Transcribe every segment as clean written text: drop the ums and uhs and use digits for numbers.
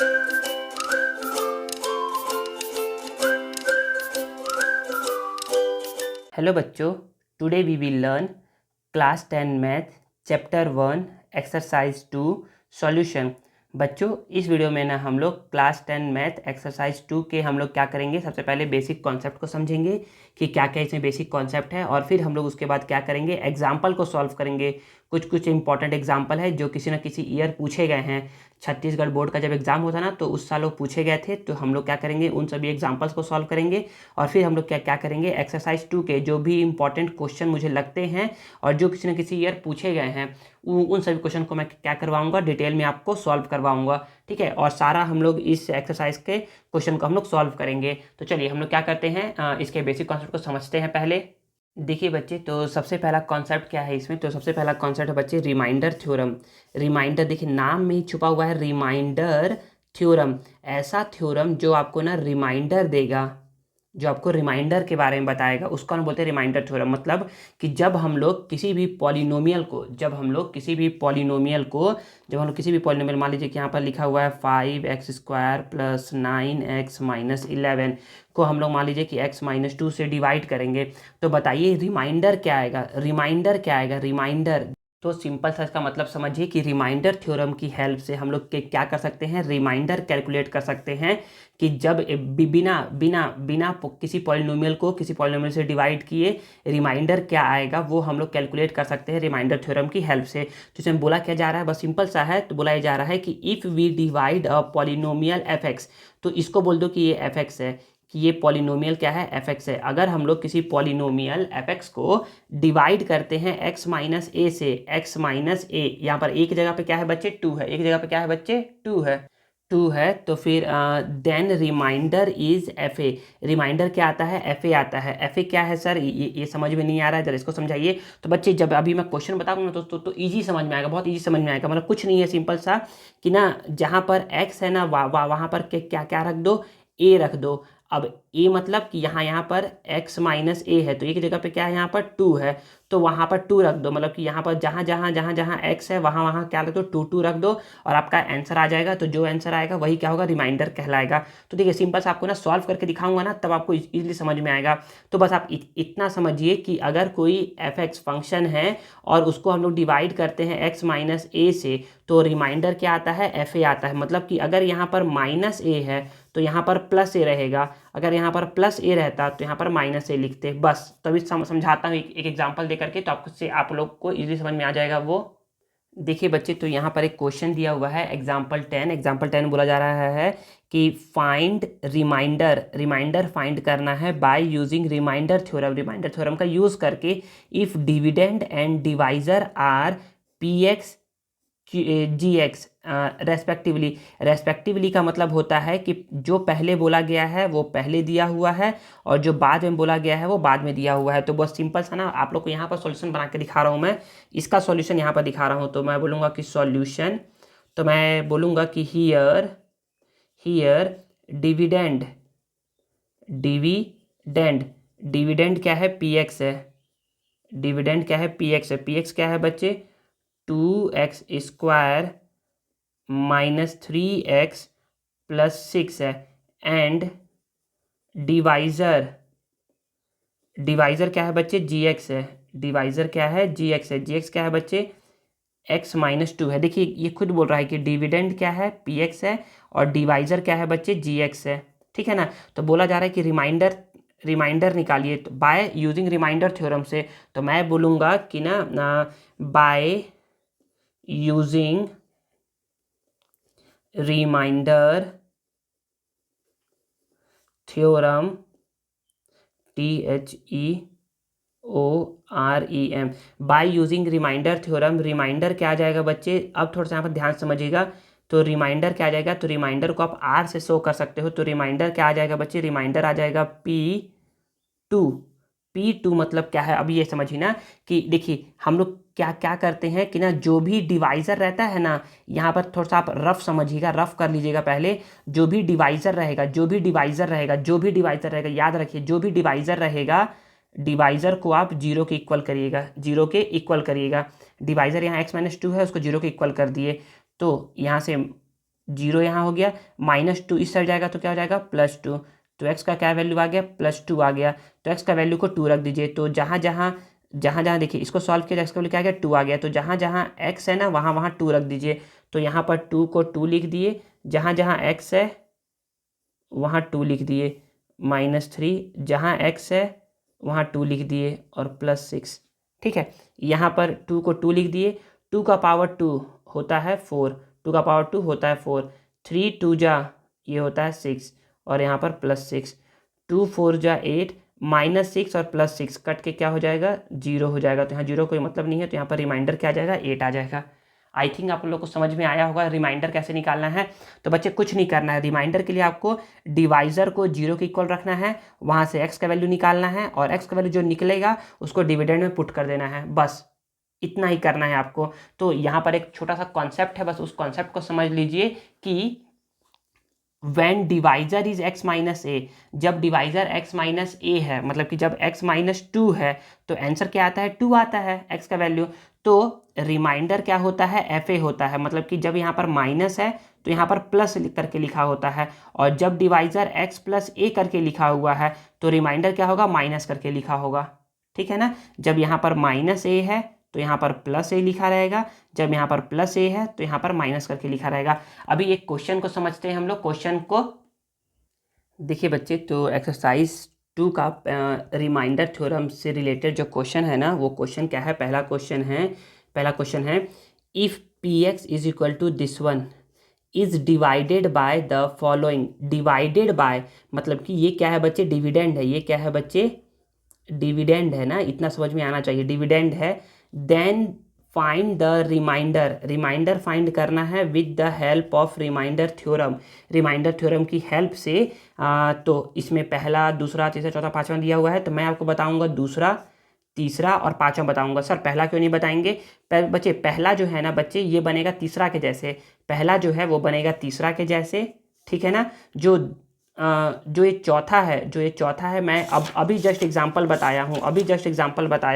Hello बच्चों, today we will learn class 10 math chapter 1 exercise 2 solution. बच्चों, इस video में ना हम लोग क्लास 10 मैथ एक्सरसाइज 2 के हम लोग क्या करेंगे, सबसे पहले बेसिक कॉन्सेप्ट को समझेंगे कि क्या क्या इसमें बेसिक कॉन्सेप्ट है, और फिर हम लोग उसके बाद क्या करेंगे, एग्जाम्पल को सॉल्व करेंगे। कुछ इंपॉर्टेंट एग्जाम्पल है जो किसी न किसी ईयर पूछे गए हैं। छत्तीसगढ़ बोर्ड का जब एग्जाम होता ना तो उस साल वो पूछे गए थे, तो हम लोग क्या करेंगे, उन सभी एग्जाम्पल्स को सॉल्व करेंगे। और फिर हम लोग क्या क्या करेंगे, एक्सरसाइज 2 के जो भी इंपॉर्टेंट क्वेश्चन मुझे लगते हैं और जो किसी न किसी ईयर पूछे गए हैं, उन सभी क्वेश्चन को मैं क्या करवाऊंगा, डिटेल में आपको सॉल्व करवाऊंगा। ठीक है, और सारा हम लोग इस एक्सरसाइज के क्वेश्चन को हम लोग सॉल्व करेंगे। तो चलिए हम लोग क्या करते हैं, इसके बेसिक कॉन्सेप्ट को समझते हैं। पहले देखिए बच्चे, तो सबसे पहला कॉन्सेप्ट क्या है इसमें, तो सबसे पहला कॉन्सेप्ट है बच्चे रिमाइंडर थ्योरम। रिमाइंडर देखिए, नाम में ही छुपा हुआ है रिमाइंडर थ्योरम। ऐसा थ्योरम जो आपको ना रिमाइंडर देगा, जो आपको रिमाइंडर के बारे में बताएगा, उसको हम बोलते हैं रिमाइंडर थ्योरम। मतलब कि जब हम लोग किसी भी पॉलिनोमियल को मान लीजिए कि यहाँ पर लिखा हुआ है 5x² + 9x - 11 को हम लोग मान लीजिए कि x-2 से डिवाइड करेंगे, तो बताइए रिमाइंडर क्या आएगा। रिमाइंडर तो सिंपल सा इसका मतलब समझिए कि रिमाइंडर थ्योरम की हेल्प से हम लोग क्या कर सकते हैं, रिमाइंडर कैलकुलेट कर सकते हैं कि जब बिना बिना बिना किसी पॉलिनोमियल से डिवाइड किए रिमाइंडर क्या आएगा, वो हम लोग कैलकुलेट कर सकते हैं रिमाइंडर थ्योरम की हेल्प से। तो इसमें बोला क्या जा रहा है, बस सिंपल सा है, तो बोला जा रहा है कि if we divide a polynomial f(x), तो इसको बोल दो कि ये f(x) है, कि ये पॉलिनोमियल क्या है, f(x) है। अगर हम लोग किसी पॉलिनोमियल f(x) को डिवाइड करते हैं x - a से, x - a, यहाँ पर एक जगह पे क्या है बच्चे, 2 है, एक जगह पे क्या है बच्चे, 2 है, तो फिर then remainder is fa। Remainder क्या आता है, fa आता है। fa क्या है सर, ये समझ में नहीं आ रहा है, जरा इसको समझाइए। तो बच्चे जब अभी मैं क्वेश्चन बताऊंगा ना तो ईजी समझ में आएगा, बहुत ईजी समझ में आएगा। मतलब कुछ नहीं है, सिंपल सा कि ना जहाँ पर x है ना वहाँ पर क्या क्या रख दो, a रख दो। अब a मतलब कि यहाँ पर x - a है, तो एक जगह पे क्या है, यहाँ पर 2 है, तो वहाँ पर 2 रख दो। मतलब कि यहाँ पर जहाँ x है वहाँ क्या रख दो, 2 रख दो, और आपका आंसर आ जाएगा। तो जो आंसर आएगा वही क्या होगा, रिमाइंडर कहलाएगा। तो देखिए सिंपल से आपको ना सॉल्व करके दिखाऊंगा ना, तब आपको इजीली समझ में आएगा। तो बस आप इतना समझिए कि अगर कोई f(x) फंक्शन है और उसको हम लोग डिवाइड करते हैं x - a से, तो रिमाइंडर क्या आता है, fa आता है। मतलब कि अगर यहाँ पर -a है तो यहाँ पर +a रहेगा, अगर यहाँ पर +a रहता तो यहाँ पर -a लिखते। बस तभी समझाता हूँ एक एग्जांपल दे करके, तो आपको से आप लोग को इजीली समझ में आ जाएगा वो। देखिए बच्चे, तो यहाँ पर एक क्वेश्चन दिया हुआ है एग्जाम्पल 10 बोला जा रहा है कि फाइंड रिमाइंडर फाइंड करना है बाय यूजिंग रिमाइंडर थ्योरम का यूज़ करके, if dividend and divisor are px gx respectively का मतलब होता है कि जो पहले बोला गया है वो पहले दिया हुआ है, और जो बाद में बोला गया है वो बाद में दिया हुआ है। तो बहुत सिंपल सा ना आप लोग को यहाँ पर सॉल्यूशन बना के दिखा रहा हूँ मैं, इसका सॉल्यूशन यहाँ पर दिखा रहा हूँ। तो मैं बोलूँगा कि सॉल्यूशन, तो मैं बोलूँगा कि हियर डिविडेंड क्या है, px है। डिविडेंड क्या है, px है। px क्या है बच्चे, 2x² - 3x + 6 है। एंड डिवाइजर क्या है बच्चे, gx है। डिवाइजर क्या है, gx है। gx क्या है बच्चे, x - 2 है। देखिए ये खुद बोल रहा है कि डिविडेंड क्या है, px है, और डिवाइजर क्या है बच्चे, gx है। ठीक है ना। तो बोला जा रहा है कि रिमाइंडर निकालिए, तो बाय यूजिंग रिमाइंडर थ्योरम से। तो मैं बोलूँगा कि ना by using remainder theorem, THEOREM, by using remainder theorem. Remainder क्या आ जाएगा बच्चे, अब थोड़ा सा यहाँ पर ध्यान समझिएगा। तो रिमाइंडर क्या आ जाएगा, तो रिमाइंडर को आप R से शो कर सकते हो। तो रिमाइंडर क्या आ जाएगा बच्चे, रिमाइंडर आ जाएगा P2 मतलब क्या है, अभी ये समझिए ना कि देखिए हम लोग क्या क्या करते हैं कि ना जो भी डिवाइज़र रहता है ना, यहाँ पर थोड़ा सा आप रफ समझिएगा, रफ कर लीजिएगा पहले। जो भी डिवाइज़र रहेगा याद रखिए, जो भी डिवाइज़र रहेगा, डिवाइज़र को आप 0 के इक्वल करिएगा। डिवाइज़र यहाँ x - 2 है, उसको 0 के इक्वल कर दिए। तो यहाँ से जीरो यहाँ हो गया, -2 इस साइड जाएगा तो क्या हो जाएगा +2। तो x का क्या वैल्यू आ गया +2 आ गया। तो x का वैल्यू को 2 रख दीजिए। तो जहाँ जहाँ देखिए इसको सॉल्व किया, x का वैल्यू क्या आ गया 2 आ गया। तो जहाँ जहाँ x है ना वहाँ वहाँ 2 रख दीजिए। तो यहाँ पर 2 को 2 लिख दिए, जहाँ जहाँ x है वहाँ 2 लिख दिए, -3 जहाँ x है वहाँ 2 लिख दिए और +6। ठीक है, यहाँ पर 2 को 2 लिख दिए। 2 का पावर 2 होता है 4, 2 का पावर 2 होता है 4, 3 2 जा ये होता है 6 और यहाँ पर +6, 2 4 जा 8, -6 और +6 कट के क्या हो जाएगा 0 हो जाएगा। तो यहाँ 0 कोई मतलब नहीं है, तो यहाँ पर रिमाइंडर क्या आ जाएगा 8 आ जाएगा। आई थिंक आप लोग को समझ में आया होगा रिमाइंडर कैसे निकालना है। तो बच्चे कुछ नहीं करना है, रिमाइंडर के लिए आपको डिवाइजर को 0 के इक्वल रखना है, वहाँ से x का वैल्यू निकालना है और x का वैल्यू जो निकलेगा उसको डिविडेंड में पुट कर देना है, बस इतना ही करना है आपको। तो यहाँ पर एक छोटा सा कॉन्सेप्ट है, बस उस कॉन्सेप्ट को समझ लीजिए कि when divisor is x minus A, जब डिवाइजर x माइनस ए है, मतलब कि जब x माइनस 2 है तो आंसर क्या आता है 2 आता है x का वैल्यू। तो रिमाइंडर क्या होता है fa होता है, मतलब कि जब यहाँ पर माइनस है तो यहाँ पर प्लस करके लिखा होता है, और जब डिवाइजर x प्लस ए करके लिखा हुआ है तो रिमाइंडर क्या होगा माइनस करके लिखा होगा। ठीक है ना, जब यहाँ पर माइनस ए है तो यहाँ पर प्लस ए लिखा रहेगा, जब यहाँ पर प्लस ए है तो यहाँ पर माइनस करके लिखा रहेगा। अभी एक क्वेश्चन को समझते हैं हम लोग। क्वेश्चन को देखिए बच्चे, तो एक्सरसाइज 2 का रिमाइंडर थ्योरम से रिलेटेड जो क्वेश्चन है ना, वो क्वेश्चन क्या है, पहला क्वेश्चन है if P X is equal to this one is divided by the following. Divided by मतलब कि ये क्या है बच्चे डिविडेंड है, ये क्या है बच्चे डिविडेंड है ना, इतना समझ में आना चाहिए, डिविडेंड है। Then find the remainder, remainder find करना है with the help of remainder theorem, remainder theorem की हेल्प से। तो इसमें पहला दूसरा तीसरा चौथा पांचवा दिया हुआ है, तो मैं आपको बताऊंगा दूसरा तीसरा और पांचवा बताऊंगा। सर पहला क्यों नहीं बताएंगे बच्चे, पहला जो है ना बच्चे ये बनेगा तीसरा के जैसे, पहला जो है वो बनेगा तीसरा के जैसे। ठीक है ना, जो ये चौथा है मैं अभी जस्ट एग्जांपल बताया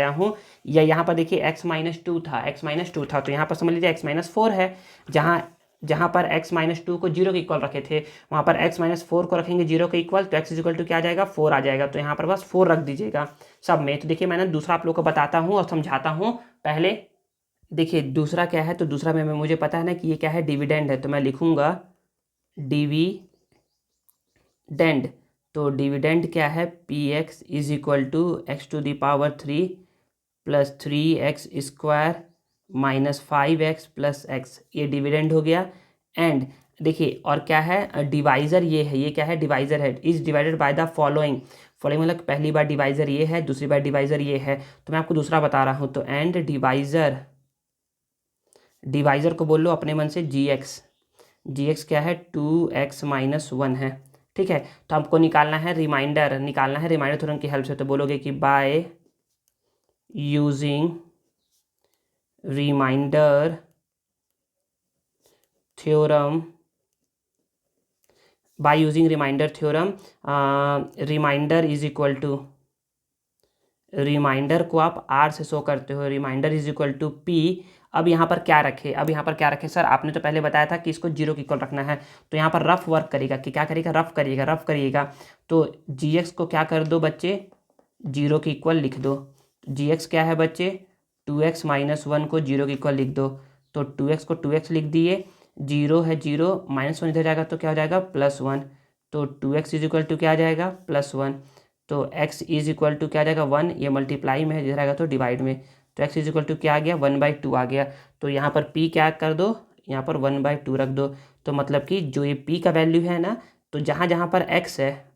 हूँ, या यहाँ पर देखिए x माइनस टू था, तो यहाँ पर समझ लीजिए x माइनस 4 है। जहाँ पर x माइनस 2 को 0 के इक्वल रखे थे, वहाँ पर x माइनस 4 को रखेंगे 0 के इक्वल, तो x इज इक्वल टू क्या आ जाएगा 4 आ जाएगा। तो यहाँ पर बस 4 रख दीजिएगा सब में। तो देखिए मैंने दूसरा आप लोग को बताता हूँ और समझाता हूँ। पहले देखिए दूसरा क्या है, तो दूसरा में मुझे पता है ना कि ये क्या है डिविडेंड है, तो मैं लिखूँगा डिविडेंड। तो डिविडेंड क्या है P X is equal to X to the power 3 plus 3x square minus 5x plus x, ये डिविडेंड हो गया। एंड देखिए और क्या है डिवाइजर, ये है, ये क्या है डिवाइजर है, is divided by the following. Following मतलब पहली बार डिवाइजर ये है, दूसरी बार डिवाइजर ये है, तो मैं आपको दूसरा बता रहा हूँ। तो एंड डिवाइजर को बोल लो अपने मन से जी एक्स क्या है 2x माइनस 1 है। ठीक है, तो हमको निकालना है रिमाइंडर थ्योरम की हेल्प से। तो बोलोगे कि by using remainder theorem, remainder is equal to, remainder को आप r से शो करते हो, remainder is equal to p। अब यहाँ पर क्या रखे सर, आपने तो पहले बताया था कि इसको 0 के इक्वल रखना है, तो यहाँ पर रफ वर्क करेगा कि क्या करेगा रफ करिएगा। तो gx को क्या कर दो बच्चे 0 के इक्वल लिख दो। gx क्या है बच्चे 2x माइनस 1 को 0 के इक्वल लिख दो। तो 2x को 2x लिख दिए, 0 है 0 -1 इधर जाएगा तो क्या हो जाएगा +1। तो 2x इज इक्वल टू क्या आ जाएगा +1। तो x इज इक्वल टू क्या आ जाएगा 1, ये मल्टीप्लाई में है, इधर आएगा तो डिवाइड में। तो x इज इक्वल टू क्या आ गया 1/2 आ गया। तो यहाँ पर p क्या कर दो, यहाँ पर 1/2 रख दो। तो मतलब कि जो ये p का वैल्यू है ना, तो जहाँ जहाँ पर x है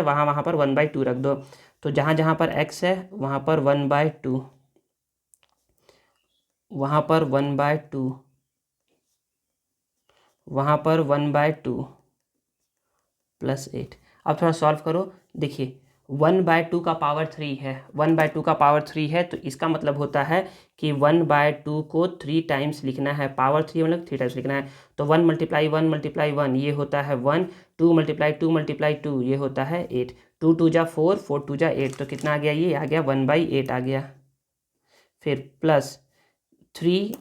वहाँ पर 1/2 रख दो। तो जहाँ पर x है वहाँ पर 1/2, वहाँ पर 1/2 प्लस 8। अब थोड़ा सॉल्व करो, देखिए 1/2 का पावर 3 है, 1/2 का पावर 3 है, तो इसका मतलब होता है कि 1/2 को 3 टाइम्स लिखना है, पावर 3 मतलब 3 टाइम्स लिखना है। तो 1 × 1 ये होता है 1, 2 × 2 ये होता है 8, 2 2 जा 4, 4 2 जा 8, तो कितना आ गया ये आ गया 1/8 आ गया। फिर प्लस 3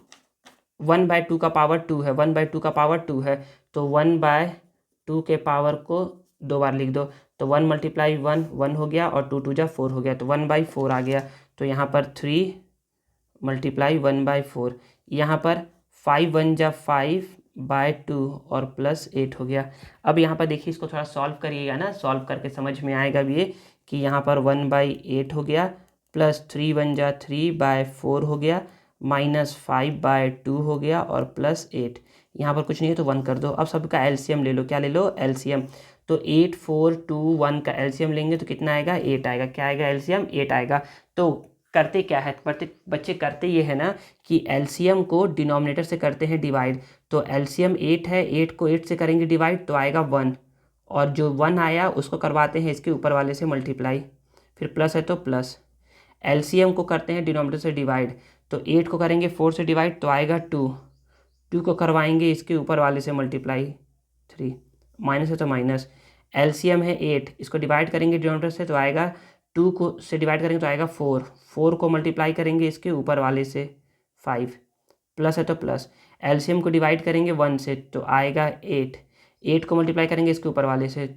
1/2 का पावर 2 है, 1/2 का पावर 2 है, तो 1/2 के पावर को 2 बार लिख दो, तो 1 × 1 1 हो गया और 2 2 जा 4 हो गया, तो 1/4 आ गया। तो यहाँ पर 3 × 1/4, यहाँ पर 5 1 जा 5/2 और +8 हो गया। अब यहाँ पर देखिए इसको थोड़ा सॉल्व करिएगा ना, सॉल्व करके समझ में आएगा भी ये कि यहाँ पर 1/8 हो गया, प्लस 3 1 जा 3/4 हो गया, -5/2 हो गया और +8। यहाँ पर कुछ नहीं है तो 1 कर दो। अब सबका एलसीएम ले लो, क्या ले लो, एलसीएम। तो 8 4 2 1 का एलसीएम लेंगे तो कितना आएगा, 8 आएगा। क्या आएगा, एलसीएम 8 आएगा। तो करते क्या है बच्चे, करते ये है ना कि एलसीएम को डिनोमिनेटर से करते हैं डिवाइड। तो एलसीएम 8 है, 8 को 8 से करेंगे डिवाइड तो आएगा 1, और जो 1 आया उसको करवाते हैं इसके ऊपर वाले से मल्टीप्लाई, फिर प्लस है तो प्लस। एलसीएम को करते हैं डिनोमिनेटर से डिवाइड, तो 8 को करेंगे 4 से डिवाइड तो आएगा 2, 2 को करवाएंगे इसके ऊपर वाले से मल्टीप्लाई 3, माइनस है तो माइनस। एलसीएम है 8, इसको डिवाइड करेंगे डिनोमिनेटर से तो आएगा 2 को से डिवाइड करेंगे तो आएगा 4, 4 को मल्टीप्लाई करेंगे इसके ऊपर वाले से 5, प्लस है तो प्लस। एलसीएम को डिवाइड करेंगे 1 से तो आएगा 8, 8 को मल्टीप्लाई करेंगे इसके ऊपर वाले से,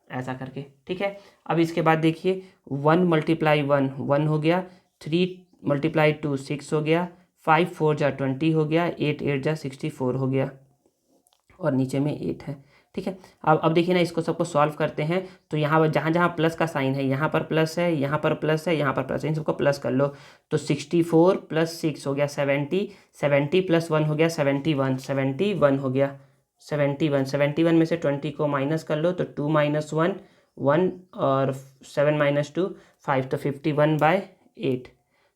ऐसा करके, ठीक है। अब इसके बाद देखिए 1 × 1 1 हो गया, 3 × 2 6 हो गया, 5 4 जा 20 हो गया, 8 8 जा 64 हो गया, और नीचे में 8 है, ठीक है। अब देखिए ना, इसको सबको सॉल्व करते हैं तो यहाँ पर जहाँ जहाँ प्लस का साइन है, यहाँ पर प्लस है, यहाँ पर प्लस है, यहाँ पर प्लस है, इन सबको प्लस कर लो। तो 64 + 6 हो गया 70, 70 + 1 हो गया 71, 71 हो गया 71, 71 में से 20 को माइनस कर लो तो 2 - 1 1 और 7 - 2 5, तो 51/8।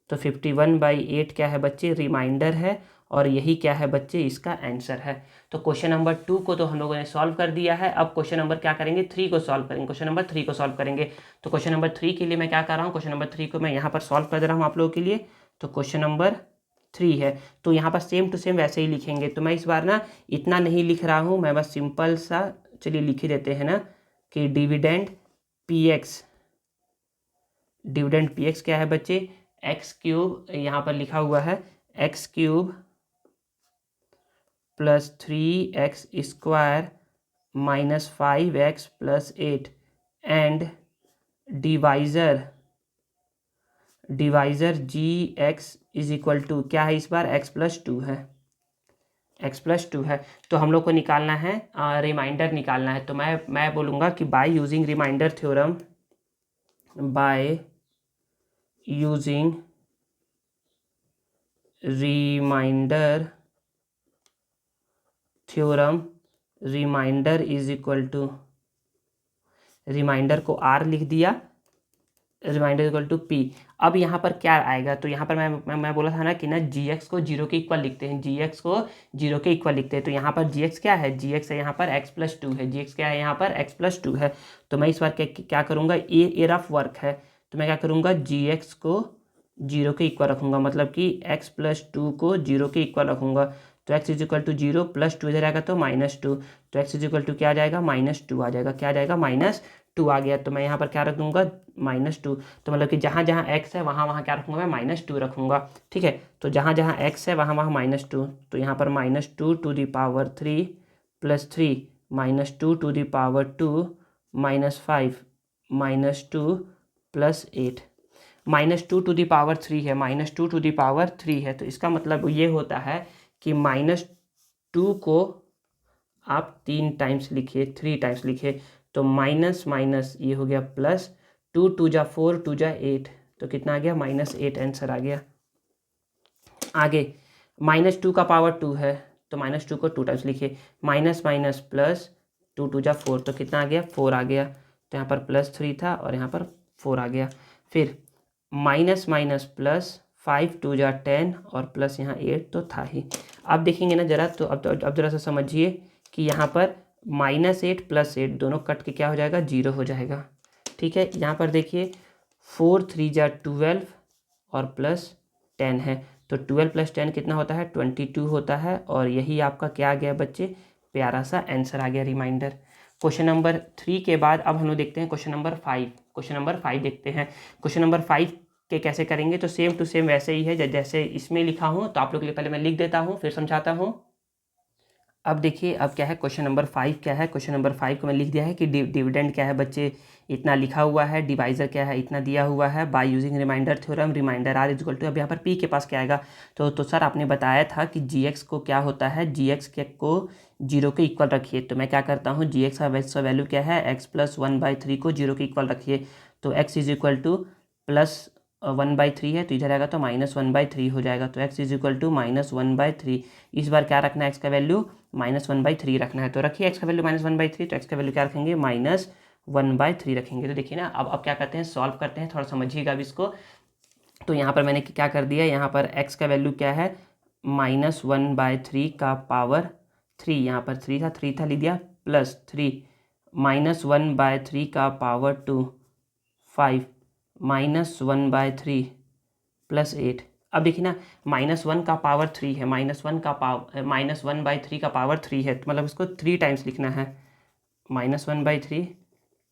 तो 51/8 क्या है बच्चे, रिमाइंडर है, और यही क्या है बच्चे, इसका आंसर है। तो क्वेश्चन नंबर 2 को तो हम लोगों ने सॉल्व कर दिया है। अब क्वेश्चन नंबर क्या करेंगे, 3 को सॉल्व करेंगे, क्वेश्चन नंबर 3 को सॉल्व करेंगे। तो क्वेश्चन नंबर 3 के लिए मैं क्या कर रहा हूँ, क्वेश्चन नंबर 3 को मैं यहाँ पर सॉल्व कर दे रहा हूँ आप लोगों के लिए। तो क्वेश्चन नंबर 3 है, तो यहाँ पर सेम टू सेम वैसे ही लिखेंगे। तो मैं इस बार ना इतना नहीं लिख रहा हूँ, मैं बस सिंपल सा, चलिए लिख ही देते हैं ना कि डिविडेंड पी एक्स क्या है बच्चे, x³ यहाँ पर लिखा हुआ है x³ + 3x² - 5x + 8 and divisor gx = क्या है, इस बार x + 2 है, x + 2 है। तो हम लोग को निकालना है, रिमाइंडर निकालना है। तो मैं बोलूँगा कि by using remainder theorem, by using remainder theorem, remainder = remainder को r लिख दिया, रिमाइंडर = p। अब यहाँ पर क्या आएगा, तो यहाँ पर मैं बोला था ना कि ना gx को 0 के इक्वल लिखते हैं, gx को 0 के इक्वल लिखते हैं। तो यहाँ पर gx क्या है, gx है यहाँ पर x + 2 है, gx क्या है यहाँ पर x + 2 है। तो मैं इस बार क्या करूँगा, ये रफ वर्क है, तो मैं क्या करूँगा, gx को 0 के इक्वल रखूँगा, मतलब कि x + 2 को 0 के इक्वल रखूँगा। तो x = 0 + 2 इधर आएगा तो -2, तो x = क्या आ जाएगा, -2 आ जाएगा, क्या आ जाएगा, -2 आ गया। तो मैं यहाँ पर क्या रख दूँगा, -2। तो मतलब कि जहाँ जहाँ x है वहाँ वहाँ क्या रखूँगा, मैं -2 रखूँगा, ठीक है। तो जहाँ जहाँ x है वहाँ वहाँ -2, तो यहाँ पर -2 ⁵ + 3 + 3 -2 ⁵ 2 -5 -2 + 8, -2 ⁵ 3 है, -2 ⁵ 3 है। तो इसका मतलब ये होता है कि -2 को आप 3 टाइम्स लिखिए, 3 टाइम्स लिखिए, तो माइनस माइनस ये हो गया प्लस, 2 2 जा 4 2 जा 8, तो कितना आ गया, -8 आंसर आ गया। आगे -2 का पावर 2 है, तो -2 को 2 टाइम्स लिखिए, माइनस माइनस प्लस, 2 2 जा 4, तो कितना आ गया, 4 आ गया। तो यहाँ पर +3 था और यहाँ पर 4 आ गया। फिर माइनस माइनस प्लस, 5 2 जा 10 और प्लस यहाँ 8 तो था ही। अब देखेंगे ना ज़रा, तो अब ज़रा सा समझिए कि यहाँ पर -8 + 8 दोनों कट के क्या हो जाएगा, 0 हो जाएगा, ठीक है। यहाँ पर देखिए 4 3 जा 12 और +10 है, तो 12 + 10 कितना होता है, 22 होता है। और यही आपका क्या आ गया बच्चे, प्यारा सा आंसर आ गया, रिमाइंडर। क्वेश्चन नंबर 3 के बाद अब हम लोग देखते हैं क्वेश्चन नंबर 5। क्वेश्चन नंबर 5 देखते हैं। क्वेश्चन नंबर 5 के कैसे करेंगे, तो सेम टू सेम वैसे ही है जैसे इसमें लिखा हूँ। तो आप लोग के लिए पहले मैं लिख देता हूँ, फिर समझाता हूँ। अब देखिए, अब क्या है क्वेश्चन नंबर 5 क्या है। क्वेश्चन नंबर 5 को मैं लिख दिया है कि डिविडेंड क्या है बच्चे, इतना लिखा हुआ है, डिवाइजर क्या है, इतना दिया हुआ है, by using remainder theorem remainder R equal to, अब यहाँ पर पी के पास क्या आएगा। तो सर आपने बताया था कि जी एक्स को क्या होता है, जी एक्स को 0 के इक्वल रखिए। तो मैं क्या करता हूँ, जी एक्स का वैल्यू क्या है, एक्स प्लस 1/3 को 0 के इक्वल रखिए। तो x is equal two plus 1/3 है, तो इधर आएगा तो -1/3 हो जाएगा। तो एक्स इज इक्वल टू -1/3। इस बार क्या रखना है, एक्स का वैल्यू -1/3 रखना है। तो रखिए एक्स का वैल्यू -1/3, तो एक्स का वैल्यू क्या रखेंगे, -1/3 रखेंगे। तो देखिए ना, अब क्या करते हैं, सॉल्व करते हैं, थोड़ा समझिएगा अब इसको। तो यहाँ पर मैंने क्या कर दिया, यहाँ पर एक्स का वैल्यू क्या है, -1/3 का पावर 3, यहाँ पर 3 था लिख दिया, +3 -1/3 का पावर 2 5 -1/3 +8। अब देखिए ना, -1 का पावर 3 है, -1/3 का पावर 3 है, तो मतलब इसको 3 टाइम्स लिखना है। -1/3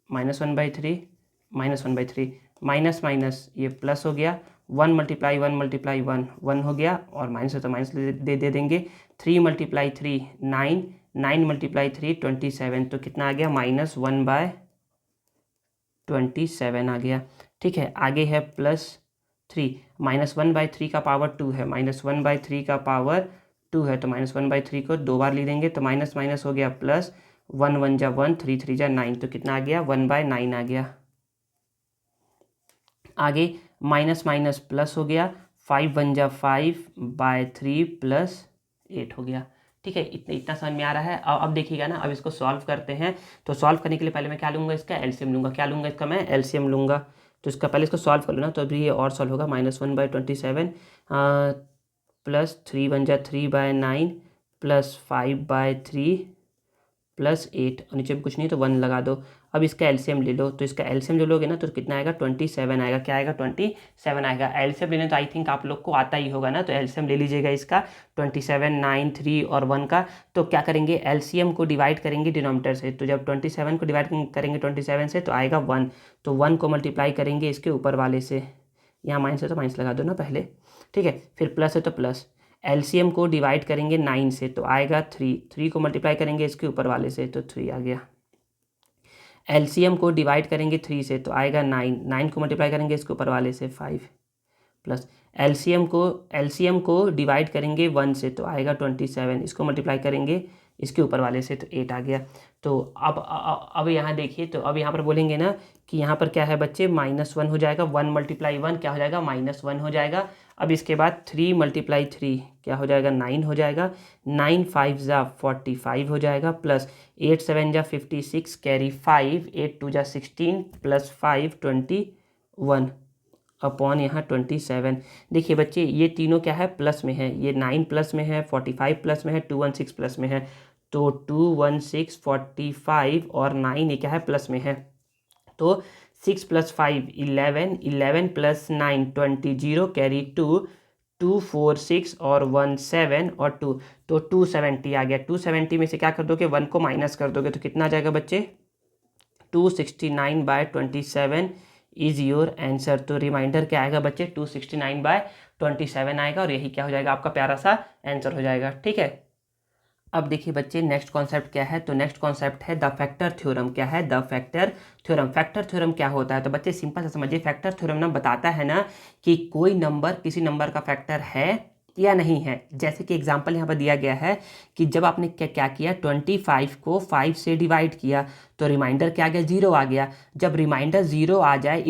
-1/3 -1/3 माइनस माइनस ये प्लस हो गया, 1 × 1 × 1 1 हो गया, और माइनस है तो माइनस दे देंगे। 3 × 3 9, 9 × 3 27, तो कितना आ गया, -1/27 आ गया। ठीक है, आगे है +3, -1/3 का पावर 2 है, -1/3 का पावर 2 है, तो -1/3 को 2 बार लिख देंगे, तो माइनस माइनस हो गया प्लस, 1 1 जा 1, 3 3 जा 9, तो कितना आ गया, 1/9 आ गया। आगे माइनस माइनस प्लस हो गया, 5 1 जा 5/3 +8 हो गया। ठीक है, इतना समझ में आ रहा है। अब देखिएगा ना, अब इसको सॉल्व करते हैं। तो सॉल्व करने के लिए पहले मैं क्या लूँगा, इसका एलसीएम लूँगा। क्या लूँगा इसका, मैं एलसीएम लूँगा। तो इसका पहले इसको सॉल्व कर लो ना, तो अभी ये और सॉल्व होगा। -1/27 +3 1 जा 3/9 +5/3 +8, और नीचे भी कुछ नहीं तो 1 लगा दो। अब इसका एलसीएम ले लो, तो इसका एलसीएम जो लोगे ना, तो कितना आएगा, 27 आएगा। क्या आएगा, 27 आएगा। एलसीएम लेने तो आई थिंक आप लोग को आता ही होगा ना, तो एलसीएम ले लीजिएगा इसका 27 9 3 और 1 का। तो क्या करेंगे, एलसीएम को डिवाइड करेंगे डिनोमिनेटर से। तो जब 27 को डिवाइड करेंगे 27 से, तो आएगा 1। तो 1 को मल्टीप्लाई करेंगे इसके ऊपर वाले से, यहाँ माइनस है तो माइनस लगा दो ना पहले। ठीक है, फिर प्लस है तो प्लस। एलसीएम को डिवाइड करेंगे 9 से, तो आएगा 3। 3 को मल्टीप्लाई करेंगे इसके ऊपर वाले से, तो 3 आ गया। एलसीएम को डिवाइड करेंगे 3 से, तो आएगा 9। 9 को मल्टीप्लाई करेंगे इसके ऊपर वाले से 5, प्लस एलसीएम को डिवाइड करेंगे 1 से, तो आएगा 27। इसको मल्टीप्लाई करेंगे इसके ऊपर वाले से, तो 8 आ गया। तो अब यहाँ देखिए, तो अब यहाँ पर बोलेंगे ना कि यहाँ पर क्या है बच्चे, -1 हो जाएगा। 1 × 1 क्या हो जाएगा, -1 हो जाएगा। अब इसके बाद 3 × 3 क्या हो जाएगा, 9 हो जाएगा। 9 5 जा 45 हो जाएगा, प्लस 8 7 जा 56 कैरी 5, 8 2 जा 16 +5 21 अपॉन यहाँ 27। देखिए बच्चे, ये तीनों क्या है, प्लस में है। ये 9 प्लस में है, 45 प्लस में है, 216 प्लस में है। तो 216 45 और 9 ये क्या है, प्लस में है। तो 6 + 5 11, 11 + 9 20, 0 कैरी 2, 2 4 6 और 1 7 और 2, तो 270 आ गया। 270 में से क्या कर दोगे, 1 को माइनस कर दोगे, तो कितना आ जाएगा बच्चे, 269/27 इज योर आंसर। तो रिमाइंडर क्या आएगा बच्चे, 269/27 आएगा, और यही क्या हो जाएगा, आपका प्यारा सा आंसर हो जाएगा। ठीक है, अब देखिए बच्चे, नेक्स्ट कॉन्सेप्ट क्या है। तो नेक्स्ट कॉन्सेप्ट है द फैक्टर थ्योरम। क्या है, the factor theorem. Factor theorem क्या होता है, तो बच्चे सिंपल से समझिए। फैक्टर थ्योरम ना बताता है ना कि कोई नंबर किसी नंबर का फैक्टर है या नहीं है। जैसे कि एग्जांपल यहाँ पर दिया गया है कि जब आपने क्या किया, 25 को 5 से डिवाइड किया, तो रिमाइंडर क्या आ गया, 0 आ गया। जब रिमाइंडर 0 आ जाए,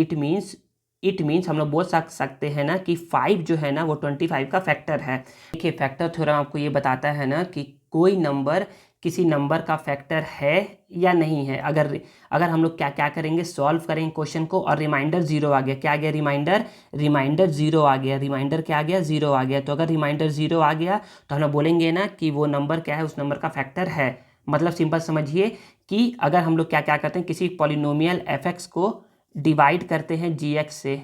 इट मीन्स हम लोग बोल सकते हैं ना कि 5 जो है ना वो 25 का फैक्टर है। देखिए, फैक्टर थ्योरम आपको ये बताता है ना कि कोई नंबर किसी नंबर का फैक्टर है या नहीं है। अगर हम लोग क्या करेंगे, सॉल्व करेंगे क्वेश्चन को, और रिमाइंडर 0 आ गया। क्या आ गया, रिमाइंडर 0 आ गया। रिमाइंडर क्या आ गया, 0 आ गया। तो अगर रिमाइंडर 0 आ गया, तो हम लोग बोलेंगे ना कि वो नंबर क्या है, उस नंबर का फैक्टर है। मतलब सिंपल समझिए कि अगर हम लोग क्या करते हैं, किसी पॉलिनोमियल fx को डिवाइड करते हैं gx से,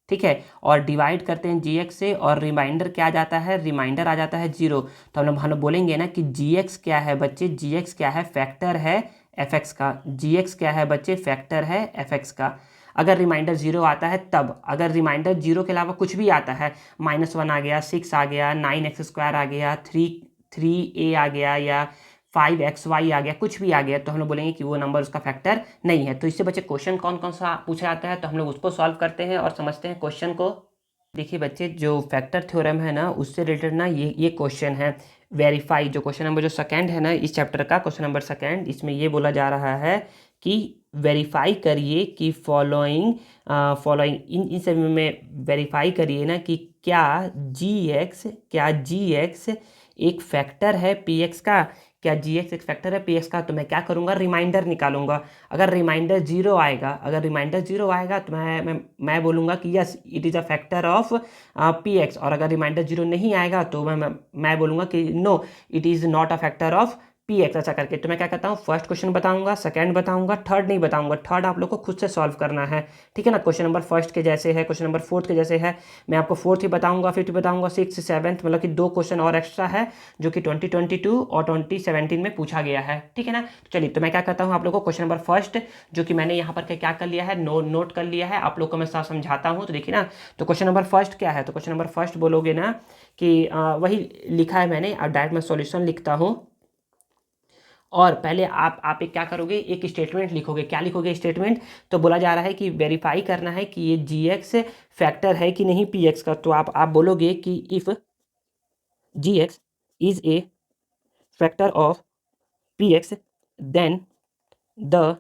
ठीक है, और डिवाइड करते हैं gx से, और रिमाइंडर क्या आ जाता है, रिमाइंडर आ जाता है 0, तो हम लोग बोलेंगे ना कि gx क्या है बच्चे, gx क्या है, फैक्टर है fx का। gx क्या है बच्चे, फैक्टर है fx का। अगर रिमाइंडर 0 आता है तब, अगर रिमाइंडर 0 के अलावा कुछ भी आता है, -1 आ गया, 6 आ गया, 9x² आ गया, 3a आ गया, या 5xy आ गया, कुछ भी आ गया, तो हम लोग बोलेंगे कि वो नंबर उसका फैक्टर नहीं है। तो इससे बच्चे क्वेश्चन कौन कौन सा पूछा जाता है, तो हम लोग उसको सॉल्व करते हैं और समझते हैं क्वेश्चन को। देखिए बच्चे, जो फैक्टर थ्योरम है ना, उससे रिलेटेड ना ये क्वेश्चन है। वेरीफाई, जो क्वेश्चन नंबर जो सेकंड है ना इस चैप्टर का, क्वेश्चन नंबर सेकंड, इसमें ये बोला जा रहा है कि वेरीफाई करिए कि फॉलोइंग इन सभी में वेरीफाई करिए ना कि क्या जी एक्स एक फैक्टर है पी एक्स का, क्या जी एक्स एक फैक्टर है पी एक्स का। तो मैं क्या करूँगा, रिमाइंडर निकालूंगा। अगर रिमाइंडर 0 आएगा तो मैं बोलूँगा कि yes it is a factor of P x, और अगर रिमाइंडर 0 नहीं आएगा तो मैं बोलूँगा कि no it is not a factor of P X, ऐसा करके। तो मैं क्या कहता हूँ, फर्स्ट क्वेश्चन बताऊंगा, सेकंड बताऊंगा, थर्ड नहीं बताऊंगा। थर्ड आप लोग को खुद से सॉल्व करना है, ठीक है ना। क्वेश्चन नंबर फर्स्ट के जैसे है, क्वेश्चन नंबर फोर्थ के जैसे है। मैं आपको फोर्थ ही बताऊंगा, फिफ्थ बताऊंगा, सिक्स सेवन्थ, मतलब कि 2 क्वेश्चन और एक्स्ट्रा है जो कि 2022 और 2017 में पूछा गया है, ठीक है ना। तो चलिए, तो मैं क्या कहता हूँ आप लोग को, क्वेश्चन नंबर फर्स्ट जो कि मैंने यहाँ पर क्या कर लिया है, नोट कर लिया है, आप लोग को मैं साफ समझाता हूँ। तो देखिए ना, तो क्वेश्चन नंबर फर्स्ट क्या है, तो क्वेश्चन नंबर फर्स्ट बोलोगे ना कि वही लिखा है मैंने, अब डायरेक्ट मैं सॉल्यूशन लिखता हूँ। और पहले आप एक क्या करोगे, एक स्टेटमेंट लिखोगे। क्या लिखोगे स्टेटमेंट, तो बोला जा रहा है कि वेरीफाई करना है कि ये जी एक्स फैक्टर है कि नहीं पी एक्स का। तो आप बोलोगे कि if G X is a factor of P X, then the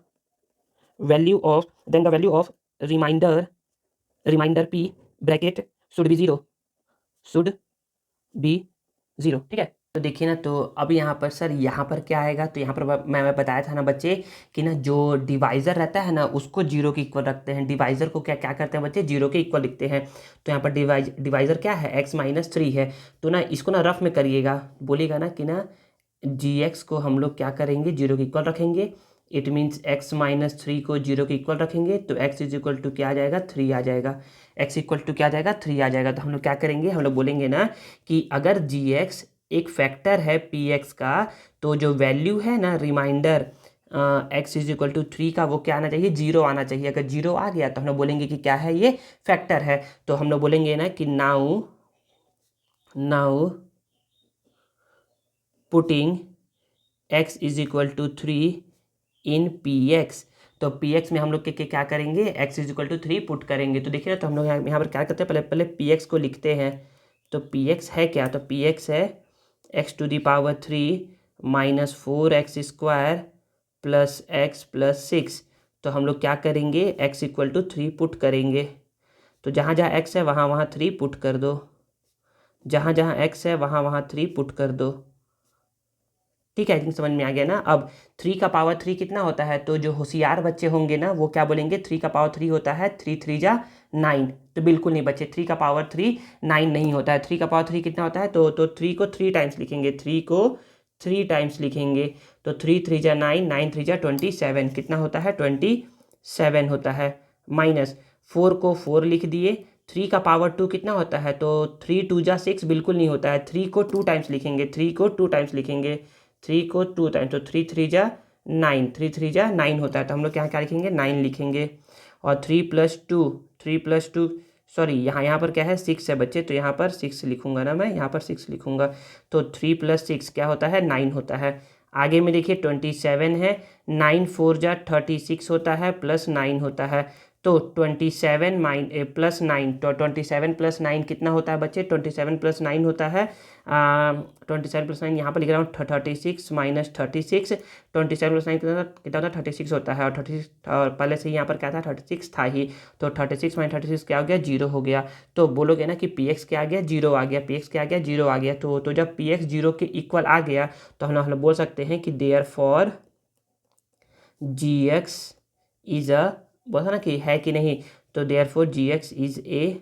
value of remainder P bracket should be zero, ठीक है। तो देखिए ना, तो अब यहाँ पर सर, यहाँ पर क्या आएगा, तो यहाँ पर मैं बताया था ना बच्चे कि ना जो डिवाइज़र रहता है ना उसको 0 के इक्वल रखते हैं। डिवाइज़र को क्या क्या करते हैं बच्चे, 0 के इक्वल लिखते हैं। तो यहाँ पर डिवाइज़र क्या है, x-3 है। तो ना इसको ना रफ में करिएगा, बोलिएगा ना कि ना जी को हम लोग क्या करेंगे, 0 के इक्वल रखेंगे। इट मीन्स x-3 को 0 के इक्वल रखेंगे, तो x इज इक्वल टू क्या आ जाएगा, 3 आ जाएगा। x इक्वल टू क्या आ जाएगा, 3 आ जाएगा। तो हम लोग क्या करेंगे, हम लोग बोलेंगे ना कि अगर जी एक फैक्टर है पी एक्स का, तो जो वैल्यू है ना remainder x is equal to 3 का, वो क्या आना चाहिए, 0 आना चाहिए। अगर 0 आ गया तो हम लोग बोलेंगे कि क्या है, ये फैक्टर है। तो हम लोग बोलेंगे ना कि now putting x is equal to 3 in P X. तो पी एक्स में हम लोग के क्या करेंगे, x is equal to 3 put करेंगे। तो देखिए ना, तो हम लोग यहाँ पर क्या करते हैं, पहले पहले पी एक्स को लिखते हैं। तो पी एक्स है क्या, तो पी एक्स है x⁻³ minus 4x² plus x plus 6। तो हम लोग क्या करेंगे, x इक्वल टू 3 पुट करेंगे। तो जहाँ जहाँ x है वहाँ वहाँ 3 पुट कर दो, जहाँ जहाँ x है वहाँ वहाँ 3 पुट कर दो, ठीक है। आई थिंक समझ में आ गया ना। अब 3 का पावर 3 कितना होता है, तो जो होशियार बच्चे होंगे ना वो क्या बोलेंगे, 3 का पावर 3 होता है 3 जा 9। तो बिल्कुल नहीं बच्चे, 3 का पावर 3 9 नहीं होता है। 3 का पावर 3 कितना होता है, तो 3 को 3 टाइम्स लिखेंगे, 3 को 3 टाइम्स लिखेंगे। तो 3 जा 9, 9 जा 27, कितना होता है, 27 होता है। माइनस 4 को 4 लिख दिए। 3 का पावर 2 कितना होता है, तो 3 जा 6 बिल्कुल नहीं होता है। 3 को 2 टाइम्स लिखेंगे, 3 को 2 टाइम्स लिखेंगे, 3 को 2 टाइम्स, तो 3 जा 9, 3 जा 9 होता है। तो हम लोग क्या क्या लिखेंगे, 9 लिखेंगे। और 3 + 2 सॉरी, यहाँ पर क्या है, 6 है बच्चे, तो यहाँ पर 6 लिखूंगा ना, मैं यहाँ पर 6 लिखूंगा। तो 3 + 6 क्या होता है, 9 होता है। आगे में देखिए 27 है, 9 4 जा 36 होता है, प्लस 9 होता है। तो 27 प्लस 9, तो 27 + 9 कितना होता है बच्चे, 27 + 9 होता है 27 + 9, यहाँ पर लिख रहा हूँ 36 माइनस 36। 27 + 9 कितना होता है, 36 होता है। और 36, और पहले से ही यहाँ पर क्या था, 36 था ही। तो 36 माइनस 36 क्या हो गया, 0 हो गया। तो बोलोगे ना कि पी एक्स क्या आ गया, 0 आ गया, पी एक्स क्या आ गया, 0 आ गया। तो जब पी एक्स 0 के इक्वल आ गया तो हम लोग बोल सकते हैं कि therefore G X is a, बोला ना कि है कि नहीं, तो therefore G X is a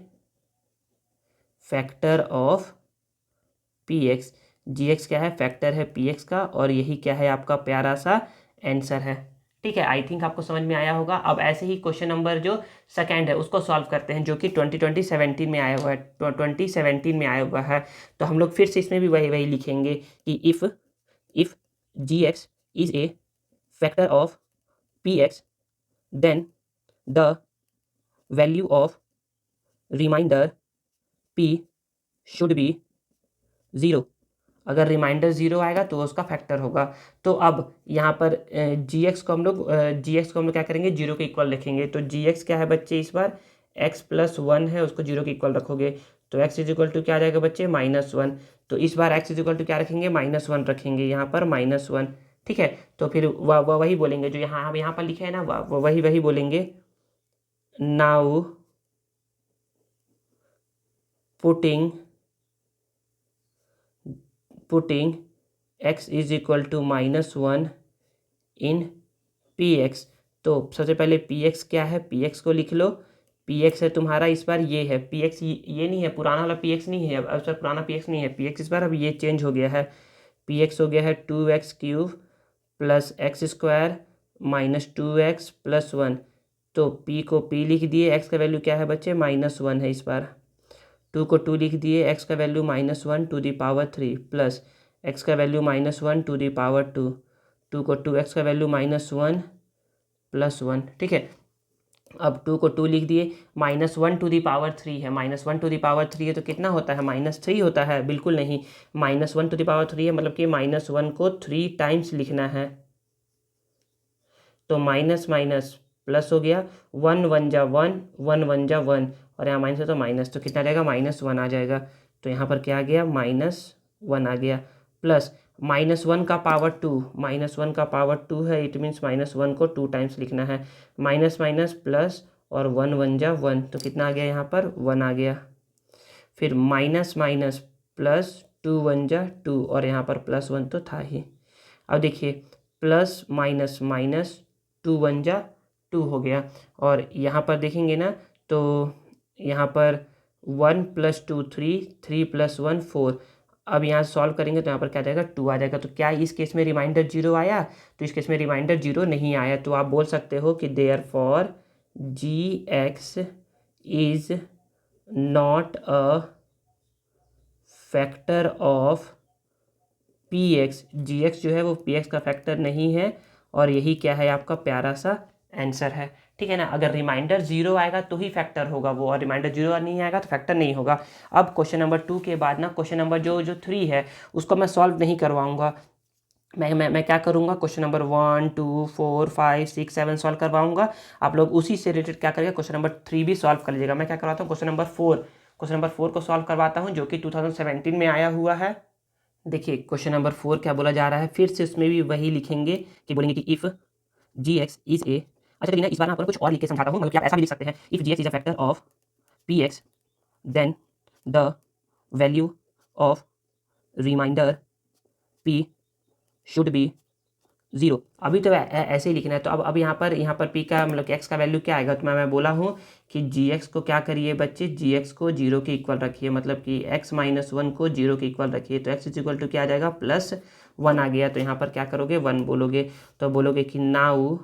factor of P X. G X क्या है, फैक्टर है पी एक्स का, और यही क्या है, आपका प्यारा सा आंसर है, ठीक है। आई थिंक आपको समझ में आया होगा। अब ऐसे ही क्वेश्चन नंबर जो सेकंड है उसको सॉल्व करते हैं, जो कि 2017 में आया हुआ है, 2017 में आया हुआ है। तो हम लोग फिर से इसमें भी वही लिखेंगे कि if G X is a factor of P X, then the value of remainder p should be 0। अगर रिमाइंडर 0 आएगा तो उसका फैक्टर होगा। तो अब यहाँ पर जी एक्स को हम लोग क्या करेंगे, 0 के इक्वल रखेंगे। तो जी एक्स क्या है बच्चे, इस बार x+1 है, उसको 0 के इक्वल रखोगे तो x इज इक्वल टू क्या आ जाएगा बच्चे, -1। तो इस बार x इज इक्वल टू क्या रखेंगे, -1 रखेंगे, यहाँ पर -1। ठीक है, तो फिर वही बोलेंगे जो यहाँ हम यहाँ पर लिखे है ना, वही वही बोलेंगे। Now putting x is equal to -1 in P X. तो सबसे पहले पी एक्स क्या है, पी एक्स को लिख लो। पी एक्स है तुम्हारा इस बार ये है पी एक्स, ये नहीं है, पुराना वाला पी एक्स नहीं है, अब इस बार पुराना पी एक्स नहीं है, पी एक्स इस बार अब ये चेंज हो गया है। पी एक्स हो गया है 2x³ प्लस x² -2x+1। तो p को p लिख दिए, x का वैल्यू क्या है बच्चे, -1 है इस बार। 2 को 2 लिख दिए, x का वैल्यू -1⁻³ प्लस x का वैल्यू -1⁻²। 2 को 2x का वैल्यू -1+1। ठीक है, अब 2 को 2 लिख दिए, -1⁻³ है, -1⁻³ है तो कितना होता है, -3 होता है, बिल्कुल नहीं, -1⁻³ है मतलब कि -1 को 3 टाइम्स लिखना है। तो माइनस माइनस प्लस हो गया, 1 1 जा 1, 1 1 जा 1, और यहाँ माइनस है तो माइनस, तो कितना रहेगा, -1 आ जाएगा। तो यहाँ पर क्या आ गया, -1 आ गया, प्लस -1 का पावर 2, -1 का पावर 2 है, इट मीन्स -1 को 2 टाइम्स लिखना है। माइनस माइनस प्लस, और 1 1 जा 1, तो कितना आ गया, यहाँ पर 1 आ गया। फिर माइनस माइनस प्लस, 2 1 जा 2, और यहाँ पर +1 तो था ही। अब देखिए, प्लस माइनस माइनस, 2 1 जा 2 हो गया, और यहाँ पर देखेंगे ना तो यहाँ पर 1 + 2 3, 3 + 1 4। अब यहाँ सॉल्व करेंगे तो यहाँ पर क्या जाएगा, 2 आ जाएगा। तो क्या इस केस में रिमाइंडर 0 आया, तो इस केस में रिमाइंडर 0 नहीं आया। तो आप बोल सकते हो कि therefore G X is not a factor of P X. G X जो है वो पी एक्स का फैक्टर नहीं है, और यही क्या है, आपका प्यारा सा आंसर है। ठीक है ना, अगर रिमाइंडर 0 आएगा तो ही फैक्टर होगा वो, और रिमाइंडर 0 नहीं आएगा तो फैक्टर नहीं होगा। अब क्वेश्चन नंबर 2 के बाद ना क्वेश्चन नंबर जो जो 3 है उसको मैं सॉल्व नहीं करवाऊंगा। मैं क्या करूंगा, क्वेश्चन नंबर 1 2 4 5 6 7 सॉल्व करवाऊंगा। आप लोग उसी से रिलेटेड क्या करेंगे, क्वेश्चन नंबर 3 भी सॉल्व कर लीजिएगा। मैं क्या करवाता हूँ, क्वेश्चन नंबर 4 को सॉल्व करवाता हूँ, जो कि 2017 में आया हुआ है। देखिए क्वेश्चन नंबर 4 क्या बोला जा रहा है, फिर से उसमें भी वही लिखेंगे कि बोलेंगे कि if G X is a, अच्छा चलिए ना इस बार मैं आपको कुछ और लिख के समझाता हूँ, मतलब कि आप ऐसा भी लिख सकते हैं, if G X is a factor of P X then the value of remainder P should be 0। अभी तो ऐसे ही लिखना है। तो अब यहाँ पर पी का मतलब कि एक्स का वैल्यू क्या आएगा, तो मैं बोला हूँ कि जी एक्स को क्या करिए बच्चे, जी एक्स को 0 के इक्वल रखिए, मतलब कि x -1 को 0 के इक्वल रखिए। तो x इज इक्वल टू क्या आ जाएगा, +1 आ गया। तो यहाँ पर क्या करोगे, 1 बोलोगे, तो बोलोगे कि now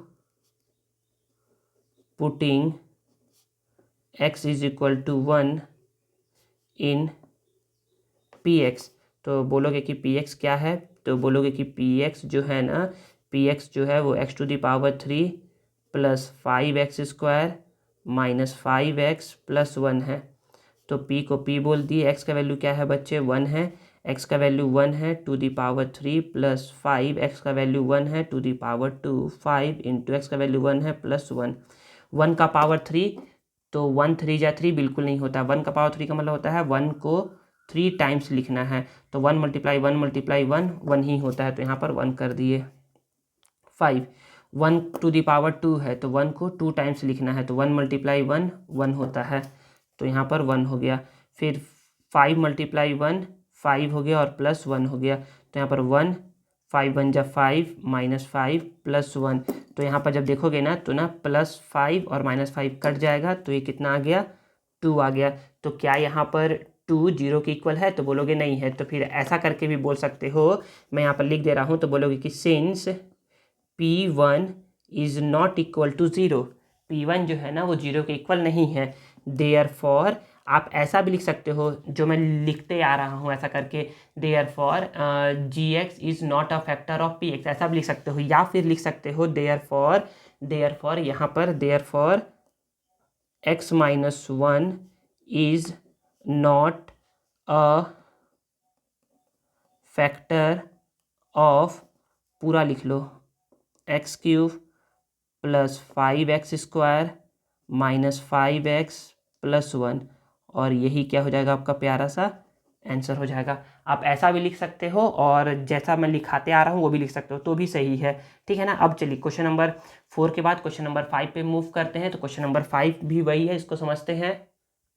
putting x is equal to 1 in P X. तो बोलोगे कि पी एक्स क्या है, तो बोलोगे कि पी एक्स जो है ना, पी एक्स जो है वो x⁻³ प्लस 5x² -5x+1 है। तो p को p बोल दिए, x का वैल्यू क्या है बच्चे, 1 है, x का वैल्यू 1 है 2⁻³ प्लस 5, x का वैल्यू 1 है 2⁻², 5 इंटू x का वैल्यू 1 है +1। 1 का पावर 3, तो 1 3 जा 3 बिल्कुल नहीं होता, 1 का पावर 3 का मतलब होता है 1 को 3 टाइम्स लिखना है। तो 1 × 1 × 1 1 ही होता है, तो यहाँ पर 1 कर दिए। 5 1⁻² है, तो 1 को 2 टाइम्स लिखना है, तो 1 × 1 1 होता है, तो यहाँ पर 1 हो गया। फिर 5 × 1 5 हो गया, और +1 हो गया, तो यहाँ पर 1, 5 1 जा 5 -5 +1। तो यहाँ पर जब देखोगे ना तो ना +5 और -5 कट जाएगा, तो ये कितना आ गया, 2 आ गया। तो क्या यहाँ पर 2 0 के इक्वल है, तो बोलोगे नहीं है। तो फिर ऐसा करके भी बोल सकते हो, मैं यहाँ पर लिख दे रहा हूँ, तो बोलोगे कि since P1 is not equal to 0, P1 जो है ना वो 0 के इक्वल नहीं है। देयरफॉर आप ऐसा भी लिख सकते हो, जो मैं लिखते आ रहा हूँ ऐसा करके, therefore G X is not a factor of P X, ऐसा भी लिख सकते हो। या फिर लिख सकते हो देयरफॉर यहाँ पर therefore x minus one is not a factor of, पूरा लिख लो, x cube plus 5x² minus 5x plus 1, और यही क्या हो जाएगा आपका प्यारा सा आंसर हो जाएगा। आप ऐसा भी लिख सकते हो और जैसा मैं लिखाते आ रहा हूँ वो भी लिख सकते हो, तो भी सही है, ठीक है ना। अब चलिए क्वेश्चन नंबर 4 के बाद क्वेश्चन नंबर 5 पे मूव करते हैं। तो क्वेश्चन नंबर 5 भी वही है, इसको समझते हैं।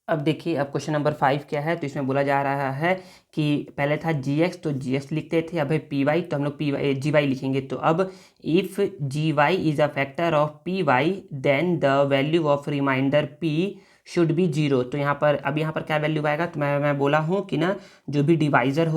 अब देखिए, अब क्वेश्चन नंबर 5 क्या है, तो इसमें बोला जा रहा है कि पहले था gx, तो gx लिखते थे, अब है py, तो हम लोग gy लिखेंगे। तो अब if gy is a factor of py then the value of remainder p should be 0। तो यहाँ पर अब यहाँ पर क्या वैल्यू आएगा, तो मैं बोला हूँ कि ना जो भी डिवाइज़र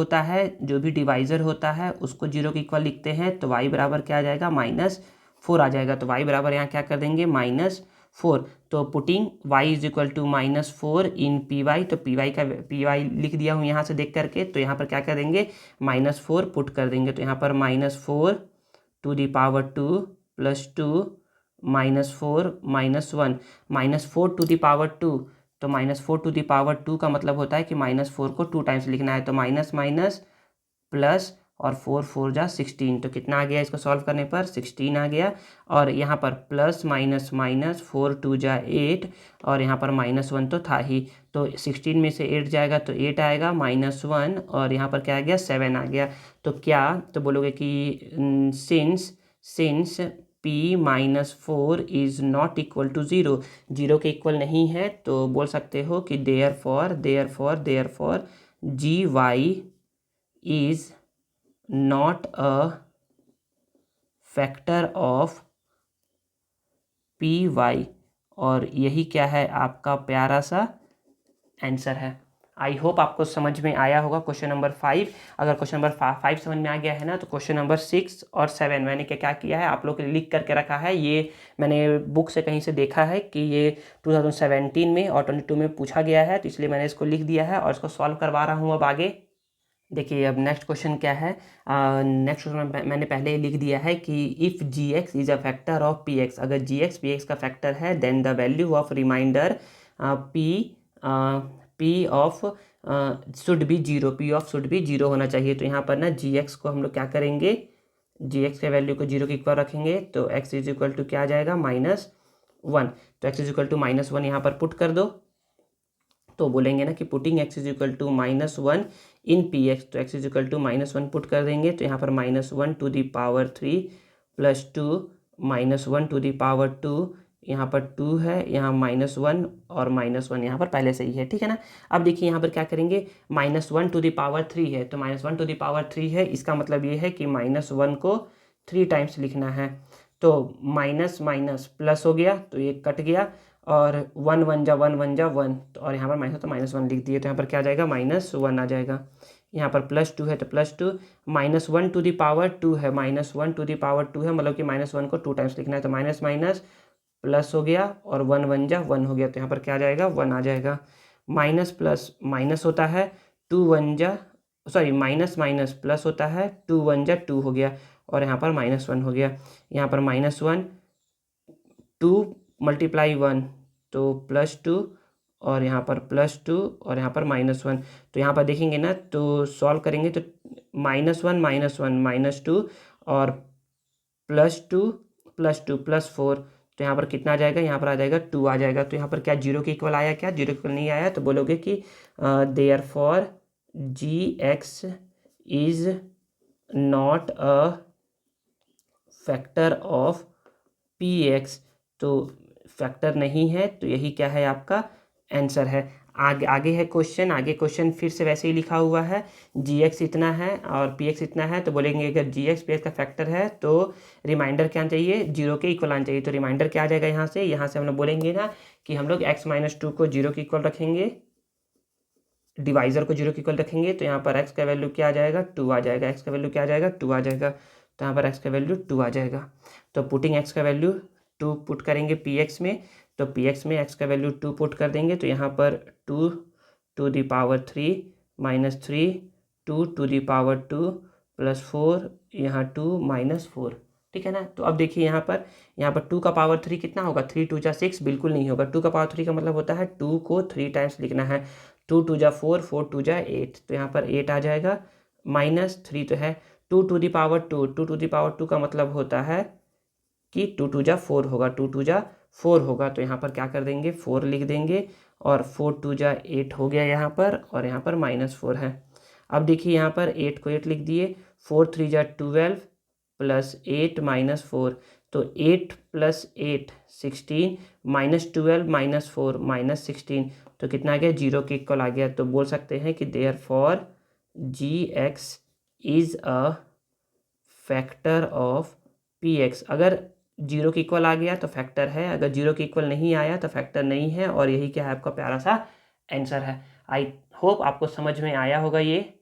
होता है उसको 0 के इक्वल लिखते हैं। तो y बराबर क्या आ जाएगा, -4 आ जाएगा। तो y बराबर यहाँ क्या कर देंगे, -4। तो putting y is equal to -4 in py, तो py लिख दिया हूँ यहाँ से देख करके। तो यहाँ पर क्या करेंगे, -4 पुट कर देंगे। तो यहाँ पर -4 to the power 2 plus 2 -4 -1, -4 to the power 2, तो -4 टू द पावर 2 का मतलब होता है कि -4 को 2 टाइम्स लिखना है। तो माइनस माइनस प्लस और 4 4 जा 16, तो कितना आ गया इसको सॉल्व करने पर, 16 आ गया। और यहाँ पर प्लस माइनस माइनस 4 2 जा 8, और यहाँ पर -1 तो था ही, तो 16 में से 8 जाएगा तो 8 आएगा, -1, और यहाँ पर क्या आ गया, 7 आ गया। तो क्या, तो बोलोगे कि since p -4 is not equal to 0, 0 के इक्वल नहीं है, तो बोल सकते हो कि therefore gy is not a factor of py, और यही क्या है आपका प्यारा सा आंसर है। आई होप आपको समझ में आया होगा क्वेश्चन नंबर 5। अगर क्वेश्चन नंबर 5 समझ में आ गया है ना, तो क्वेश्चन नंबर 6 और 7 मैंने क्या किया है, आप लोग के लिए लिख करके रखा है। ये मैंने बुक से कहीं से देखा है कि ये 2017 में और 22 में पूछा गया है, तो इसलिए मैंने इसको लिख दिया है और इसको सॉल्व करवा रहा हूँ अब आगे। देखिए अब नेक्स्ट क्वेश्चन क्या है, नेक्स्ट क्वेश्चन मैंने पहले ही लिख दिया है कि if G X is a factor of P X, अगर जी एक्स पी एक्स का फैक्टर है then the value of remainder P of should be 0, P of should be 0 होना चाहिए। तो यहाँ पर ना जी एक्स को हम लोग क्या करेंगे, जी एक्स के वैल्यू को 0 के इक्वल रखेंगे। तो एक्स इज इक्वल टू क्या आ जाएगा, -1, तो एक्स इज इक्वल टू -1 यहाँ पर पुट कर दो। तो बोलेंगे ना कि putting x is equal to -1 in P X, तो x is equal to -1 put कर देंगे। तो यहाँ पर -1 to the power 3 plus 2 -1 to the power 2, यहाँ पर 2 है, यहाँ -1 और -1 यहाँ पर पहले से ही है, ठीक है ना। अब देखिए यहाँ पर क्या करेंगे, -1 टू दी पावर 3 है, तो -1 टू दी पावर 3 है, इसका मतलब ये है कि -1 को 3 टाइम्स लिखना है। तो माइनस माइनस प्लस हो गया, तो ये कट गया, और 1 1 जा 1, तो और यहाँ पर माइनस, तो -1 लिख दिए। तो यहाँ पर क्या आ जाएगा, -1 आ जाएगा। यहाँ पर +2 है तो +2, -1 टू दी पावर 2 है, -1 टू दी पावर 2 है, मतलब कि -1 को 2 टाइम्स लिखना है। तो माइनस माइनस प्लस हो गया, और 1 1 जा 1 हो गया, तो यहाँ पर क्या आ जाएगा, 1 आ जाएगा। माइनस प्लस माइनस होता है, 2 1 जा, सॉरी माइनस माइनस प्लस होता है, 2 1 जा 2 हो गया, और यहाँ पर -1 हो गया। यहाँ पर -1 2 × 1 तो +2, और यहाँ पर +2, और यहाँ पर -1। तो यहाँ पर देखेंगे ना, तो सॉल्व करेंगे तो -1 -1 -2 और +2 +2 +4, तो यहाँ पर कितना आ जाएगा, यहाँ पर आ जाएगा 2 आ जाएगा। तो यहाँ पर क्या 0 के इक्वल आया, क्या 0 के इक्वल नहीं आया, तो बोलोगे कि therefore G X is not a factor of P X, तो फैक्टर नहीं है, तो यही क्या है आपका आंसर है। आगे है क्वेश्चन, आगे क्वेश्चन फिर से वैसे ही लिखा हुआ है, जी एक्स इतना है और पी एक्स इतना है, तो बोलेंगे अगर जी एक्स पी एक्स का फैक्टर है तो रिमाइंडर क्या चाहिए, 0 के इक्वल आना चाहिए। तो रिमाइंडर क्या आ जाएगा, यहाँ से हम लोग बोलेंगे ना कि हम लोग x-2 को 0 के इक्वल रखेंगे, डिवाइजर को 0 के इक्वल रखेंगे। तो यहाँ पर x का वैल्यू क्या आ जाएगा, 2 आ जाएगा, x का वैल्यू क्या आ जाएगा, 2 आ जाएगा। तो यहाँ पर x का वैल्यू 2 आ जाएगा। तो पुटिंग x का वैल्यू 2 पुट करेंगे px में, तो px में x का वैल्यू 2 पुट कर देंगे। तो यहाँ पर 2 to the power 3 -3, 2 to the power 2 +4, यहाँ 2 -4, ठीक है ना। तो अब देखिए यहाँ पर 2 का पावर 3 कितना होगा, 3 2 जा 6, बिल्कुल नहीं होगा। 2 का पावर 3 का मतलब होता है 2 को 3 टाइम्स लिखना है। 2 2 जा 4, 4 2 जा 8, तो यहाँ पर 8 आ जाएगा, माइनस 3 तो है। 2 to the power 2, 2 to the power 2 का मतलब होता है कि 2 2 जा 4 होगा, 2 2 जा 4 होगा। तो यहाँ पर क्या कर देंगे, 4 लिख देंगे, और 4 2 जा 8 हो गया यहाँ पर, और यहाँ पर -4 है। अब देखिए यहाँ पर 8 को 8 लिख दिए, 4 3 जा 12 प्लस 8 -4, तो 8 प्लस 8 16, -12 -4 -16, तो कितना आ गया, 0 के इक्वल आ गया। तो बोल सकते हैं कि therefore Gx is a factor of Px। अगर 0 के इक्वल आ गया तो फैक्टर है, अगर 0 के इक्वल नहीं आया तो फैक्टर नहीं है, और यही क्या है आपका प्यारा सा आंसर है। आई होप आपको समझ में आया होगा ये।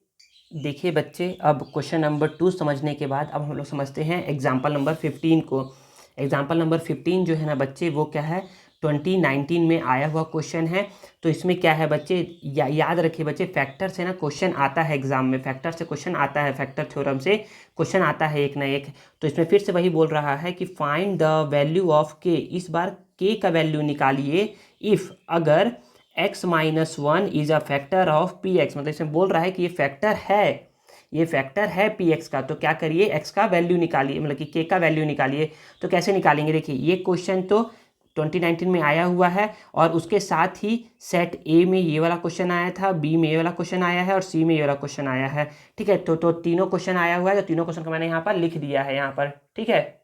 देखिए बच्चे, अब क्वेश्चन नंबर 2 समझने के बाद अब हम लोग समझते हैं एग्जाम्पल नंबर 15 को। एग्जाम्पल नंबर 15 जो है ना बच्चे, वो क्या है, 2019 में आया हुआ क्वेश्चन है। तो इसमें क्या है बच्चे, याद रखिए बच्चे, फैक्टर से ना क्वेश्चन आता है एग्जाम में, फैक्टर से क्वेश्चन आता है, फैक्टर थ्योरम से क्वेश्चन आता है एक ना एक। तो इसमें फिर से वही बोल रहा है कि फाइंड द वैल्यू ऑफ के, इस बार के का वैल्यू निकालिए इफ़, अगर x minus 1 is a factor of P x. मतलब इसमें बोल रहा है कि ये फैक्टर है, ये फैक्टर है पी एक्स का। तो क्या करिए, x का वैल्यू निकालिए, मतलब कि k का वैल्यू निकालिए। तो कैसे निकालेंगे, देखिए ये क्वेश्चन तो 2019 में आया हुआ है, और उसके साथ ही सेट ए में ये वाला क्वेश्चन आया था, बी में ये वाला क्वेश्चन आया है, और सी में ये वाला क्वेश्चन आया है। ठीक है, तो तीनों क्वेश्चन आया हुआ है, तो तीनों क्वेश्चन को मैंने यहाँ पर लिख दिया है यहाँ पर। ठीक है,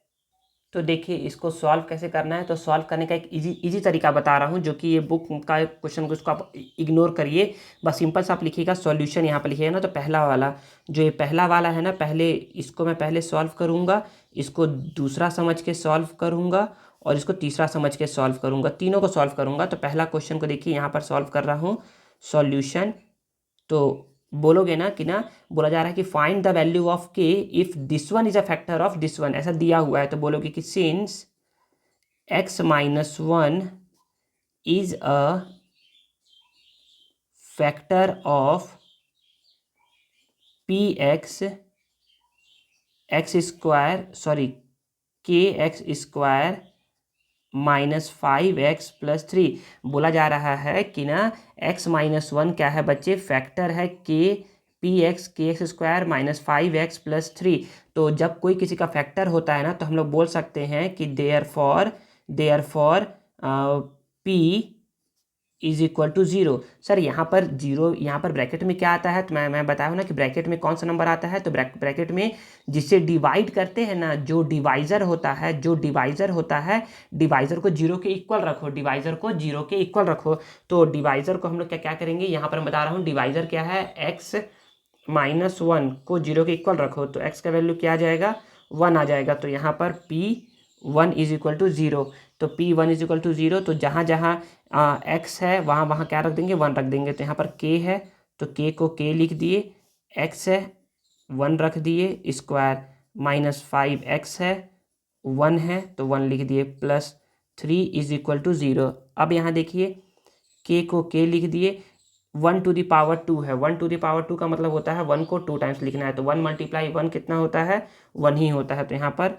तो देखिए इसको सॉल्व कैसे करना है। तो सॉल्व करने का एक इजी तरीका बता रहा हूँ, जो कि ये बुक का क्वेश्चन को उसको आप इग्नोर करिए, बस सिंपल सा आप लिखिएगा सॉल्यूशन। यहाँ पर लिखिएगा ना, तो पहला वाला, जो ये पहला वाला है ना, पहले इसको मैं पहले सॉल्व करूँगा, इसको दूसरा समझ के सॉल्व करूँगा, और इसको तीसरा समझ के सॉल्व करूँगा, तीनों को सॉल्व करूँगा। तो पहला क्वेश्चन को देखिए यहाँ पर सॉल्व कर रहा हूँ, सॉल्यूशन। तो बोलोगे ना कि ना, बोला जा रहा है कि फाइंड द वैल्यू ऑफ के if this one is a factor of this one, ऐसा दिया हुआ है। तो बोलोगे कि since x minus 1 is a factor of P x x square, sorry के एक्स स्क्वायर -5x+3। बोला जा रहा है कि ना x माइनस 1 क्या है बच्चे, फैक्टर है के एक्स स्क्वायर -5x+3। तो जब कोई किसी का फैक्टर होता है ना, तो हम लोग बोल सकते हैं कि therefore p is equal to 0। Sir यहाँ पर 0, यहाँ पर ब्रैकेट में क्या आता है, तो मैं बताया हूँ ना कि ब्रैकेट में कौन सा नंबर आता है। तो ब्रैकेट में जिससे डिवाइड करते हैं ना, जो डिवाइज़र होता है, डिवाइज़र को 0 के इक्वल रखो, डिवाइज़र को 0 के इक्वल रखो। तो डिवाइज़र को हम लोग क्या क्या करेंगे, यहाँ पर मैं बता रहा हूँ डिवाइज़र क्या है, x माइनस 1 को 0 के इक्वल रखो, तो x का वैल्यू क्या आ जाएगा, 1 आ जाएगा। तो यहाँ पर p1 इज इक्वल टू 0। तो p1 इज इक्वल टू 0, तो जहाँ जहाँ x है वहाँ वहाँ क्या रख देंगे, 1 रख देंगे। तो यहाँ पर k है, तो k को k लिख दिए, x है 1 रख दिए, स्क्वायर -5x है 1 है, तो 1 लिख दिए, +3 इज इक्वल टू 0। अब यहाँ देखिए k को k लिख दिए, 1 टू द पावर 2 है, 1 टू द पावर 2 का मतलब होता है 1 को 2 टाइम्स लिखना है। तो 1 × 1 कितना होता है, 1 ही होता है। तो यहाँ पर